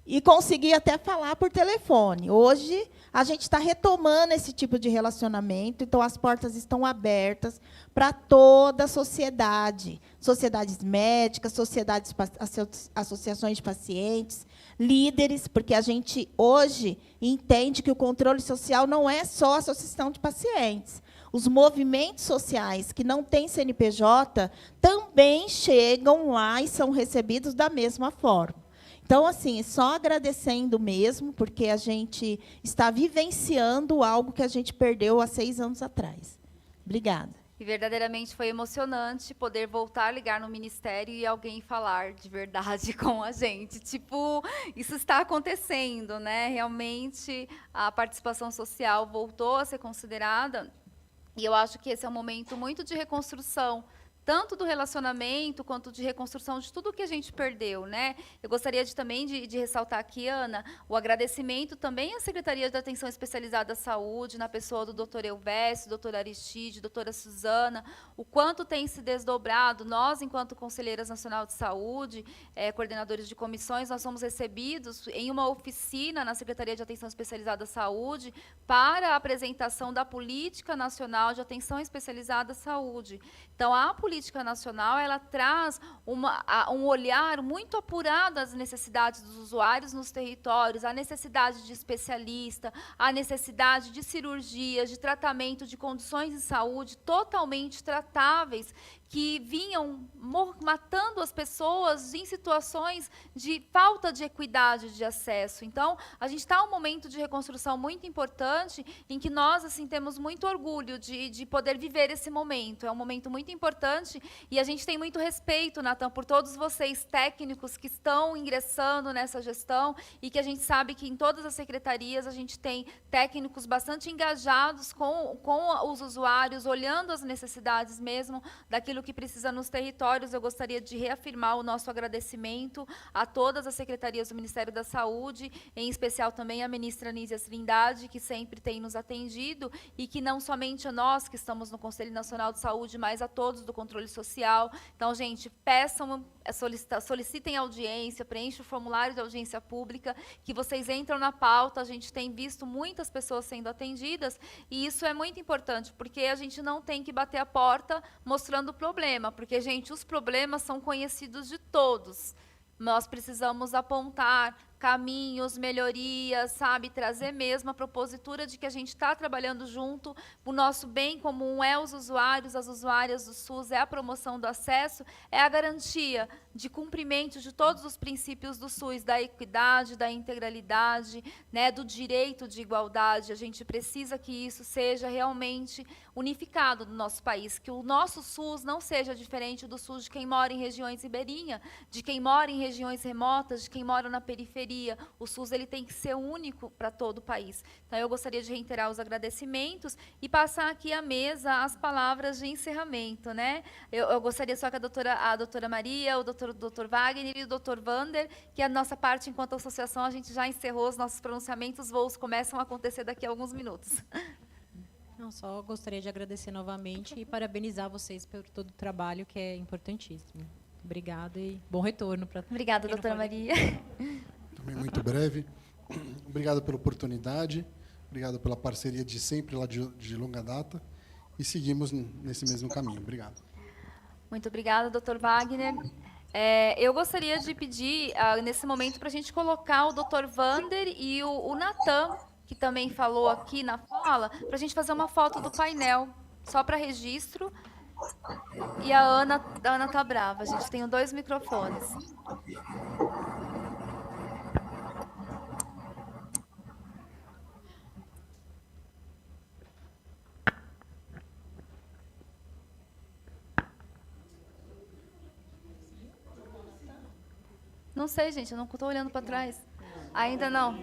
Speaker 5: e conseguia até falar por telefone. Hoje, a gente está retomando esse tipo de relacionamento, então as portas estão abertas para toda a sociedade, sociedades médicas, associações de pacientes, líderes, porque a gente hoje entende que o controle social não é só a associação de pacientes. Os movimentos sociais que não têm CNPJ também chegam lá e são recebidos da mesma forma. Então, assim, só agradecendo mesmo, porque a gente está vivenciando algo que a gente perdeu há 6 anos atrás. Obrigada.
Speaker 1: E verdadeiramente foi emocionante poder voltar a ligar no Ministério e alguém falar de verdade com a gente. Tipo, isso está acontecendo, né? Realmente, a participação social voltou a ser considerada. E eu acho que esse é um momento muito de reconstrução, tanto do relacionamento, quanto de reconstrução de tudo que a gente perdeu, né? Eu gostaria também de ressaltar aqui, Ana, o agradecimento também à Secretaria de Atenção Especializada à Saúde, na pessoa do doutor Elvésio, doutora Aristide, doutora Suzana, o quanto tem se desdobrado. Nós, enquanto Conselheiras Nacional de Saúde, coordenadores de comissões, nós somos recebidos em uma oficina na Secretaria de Atenção Especializada à Saúde para a apresentação da Política Nacional de Atenção Especializada à Saúde. Então, a política nacional, ela traz um olhar muito apurado às necessidades dos usuários nos territórios, a necessidade de especialista, a necessidade de cirurgias, de tratamento de condições de saúde totalmente tratáveis, que vinham matando as pessoas em situações de falta de equidade de acesso. Então, a gente está em um momento de reconstrução muito importante, em que nós assim temos muito orgulho de poder viver esse momento. É um momento muito importante e a gente tem muito respeito, Natan, por todos vocês técnicos que estão ingressando nessa gestão e que a gente sabe que em todas as secretarias a gente tem técnicos bastante engajados com os usuários, olhando as necessidades mesmo daquilo que precisa nos territórios. Eu gostaria de reafirmar o nosso agradecimento a todas as secretarias do Ministério da Saúde, em especial também a ministra Nízia Trindade, que sempre tem nos atendido, e que não somente a nós que estamos no Conselho Nacional de Saúde, mas a todos do controle social. Então, gente, peçam, solicitem audiência, preenchem o formulário de audiência pública, que vocês entram na pauta. A gente tem visto muitas pessoas sendo atendidas, e isso é muito importante, porque a gente não tem que bater a porta mostrando o problema, porque, gente, os problemas são conhecidos de todos. Nós precisamos apontar caminhos, melhorias, sabe? Trazer mesmo a propositura de que a gente está trabalhando junto. O nosso bem comum é os usuários, as usuárias do SUS, é a promoção do acesso, é a garantia de cumprimento de todos os princípios do SUS, da equidade, da integralidade, né, do direito de igualdade. A gente precisa que isso seja realmente unificado no nosso país, que o nosso SUS não seja diferente do SUS de quem mora em regiões ribeirinhas, de quem mora em regiões remotas, de quem mora na periferia. O SUS ele tem que ser único para todo o país. Então, eu gostaria de reiterar os agradecimentos e passar aqui à mesa as palavras de encerramento, né? Eu gostaria só que a doutora Maria, o doutor Wagner e o doutor Vander, que a nossa parte, enquanto associação, a gente já encerrou os nossos pronunciamentos, os voos começam a acontecer daqui a alguns minutos.
Speaker 7: Não, só gostaria de agradecer novamente e parabenizar vocês por todo o trabalho, que é importantíssimo. Obrigada e bom retorno para.
Speaker 1: Obrigada, doutora Maria.
Speaker 6: Também muito breve. Obrigado pela oportunidade, obrigado pela parceria de sempre, lá de longa data, e seguimos nesse mesmo caminho. Obrigado.
Speaker 1: Muito obrigada, doutor Wagner. Eu gostaria de pedir, nesse momento, para a gente colocar o doutor Vander e o Natan, que também falou aqui na fala, para a gente fazer uma foto do painel, só para registro. E a Ana tá brava. A gente tem 2 microfones. Não sei, gente, eu não estou olhando para trás. Ainda não.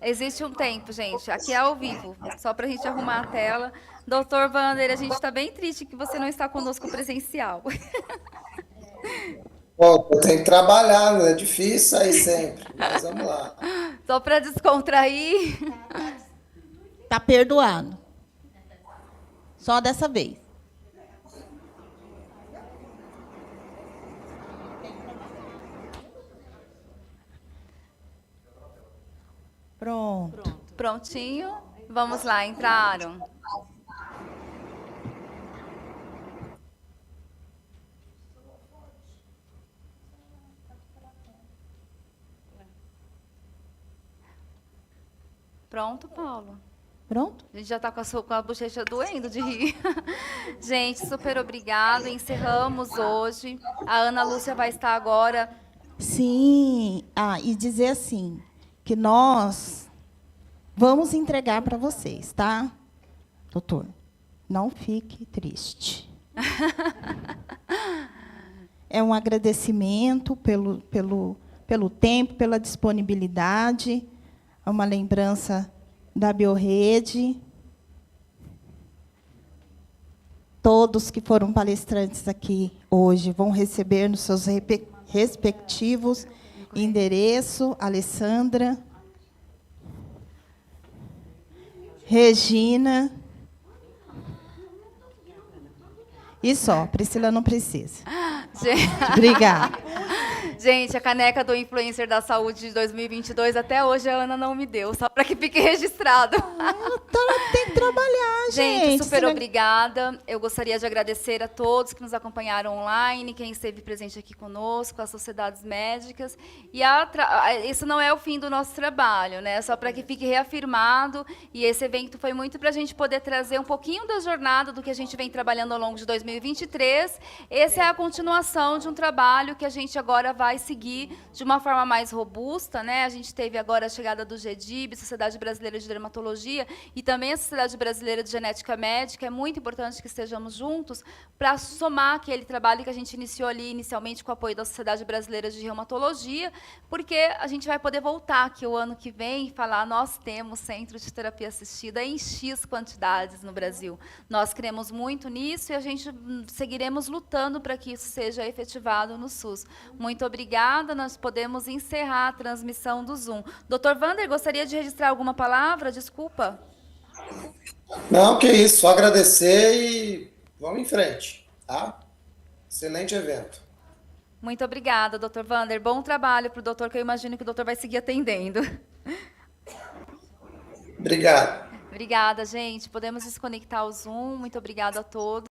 Speaker 1: Existe um tempo, gente. Aqui é ao vivo, só para a gente arrumar a tela. Doutor Wander, a gente está bem triste que você não está conosco presencial.
Speaker 2: Bom, eu tenho que trabalhar, né? É difícil sair sempre, mas vamos lá.
Speaker 1: Só para descontrair.
Speaker 5: Tá perdoado. Só dessa vez. Pronto.
Speaker 1: Prontinho? Vamos lá, entraram. Pronto, Paulo?
Speaker 5: Pronto?
Speaker 1: A gente já está com a bochecha doendo de rir. Gente, super obrigada. Encerramos hoje. A Ana Lúcia vai estar agora.
Speaker 5: Sim. E dizer assim, que nós vamos entregar para vocês, tá? Doutor, não fique triste. É um agradecimento pelo tempo, pela disponibilidade. É uma lembrança da Biorrede. Todos que foram palestrantes aqui hoje vão receber nos seus respectivos endereços. Alessandra, Regina. E só, Priscila não precisa. Obrigada.
Speaker 1: Gente, a caneca do Influencer da Saúde de 2022, até hoje a Ana não me deu, só para que fique registrado.
Speaker 5: Tem que trabalhar, gente.
Speaker 1: Gente, super obrigada. Eu gostaria de agradecer a todos que nos acompanharam online, quem esteve presente aqui conosco, as sociedades médicas. E isso não é o fim do nosso trabalho, né? Só para que fique reafirmado. E esse evento foi muito para a gente poder trazer um pouquinho da jornada do que a gente vem trabalhando ao longo de 2023. Essa é a continuação de um trabalho que a gente agora vai seguir de uma forma mais robusta, né? A gente teve agora a chegada do GEDIB, Sociedade Brasileira de Dermatologia, e também a Sociedade Brasileira de Genética Médica. É muito importante que estejamos juntos para somar aquele trabalho que a gente iniciou ali inicialmente com o apoio da Sociedade Brasileira de Reumatologia, porque a gente vai poder voltar aqui o ano que vem e falar: nós temos centro de terapia assistida em X quantidades no Brasil. Nós cremos muito nisso e a gente seguiremos lutando para que isso seja efetivado no SUS. Muito obrigada, nós podemos encerrar a transmissão do Zoom. Dr. Wander, gostaria de registrar alguma palavra? Desculpa.
Speaker 2: Não, que isso, só agradecer e vamos em frente, tá? Excelente evento.
Speaker 1: Muito obrigada, Dr. Wander. Bom trabalho para o doutor, que eu imagino que o doutor vai seguir atendendo.
Speaker 2: Obrigado.
Speaker 1: Obrigada, gente. Podemos desconectar o Zoom. Muito obrigada a todos.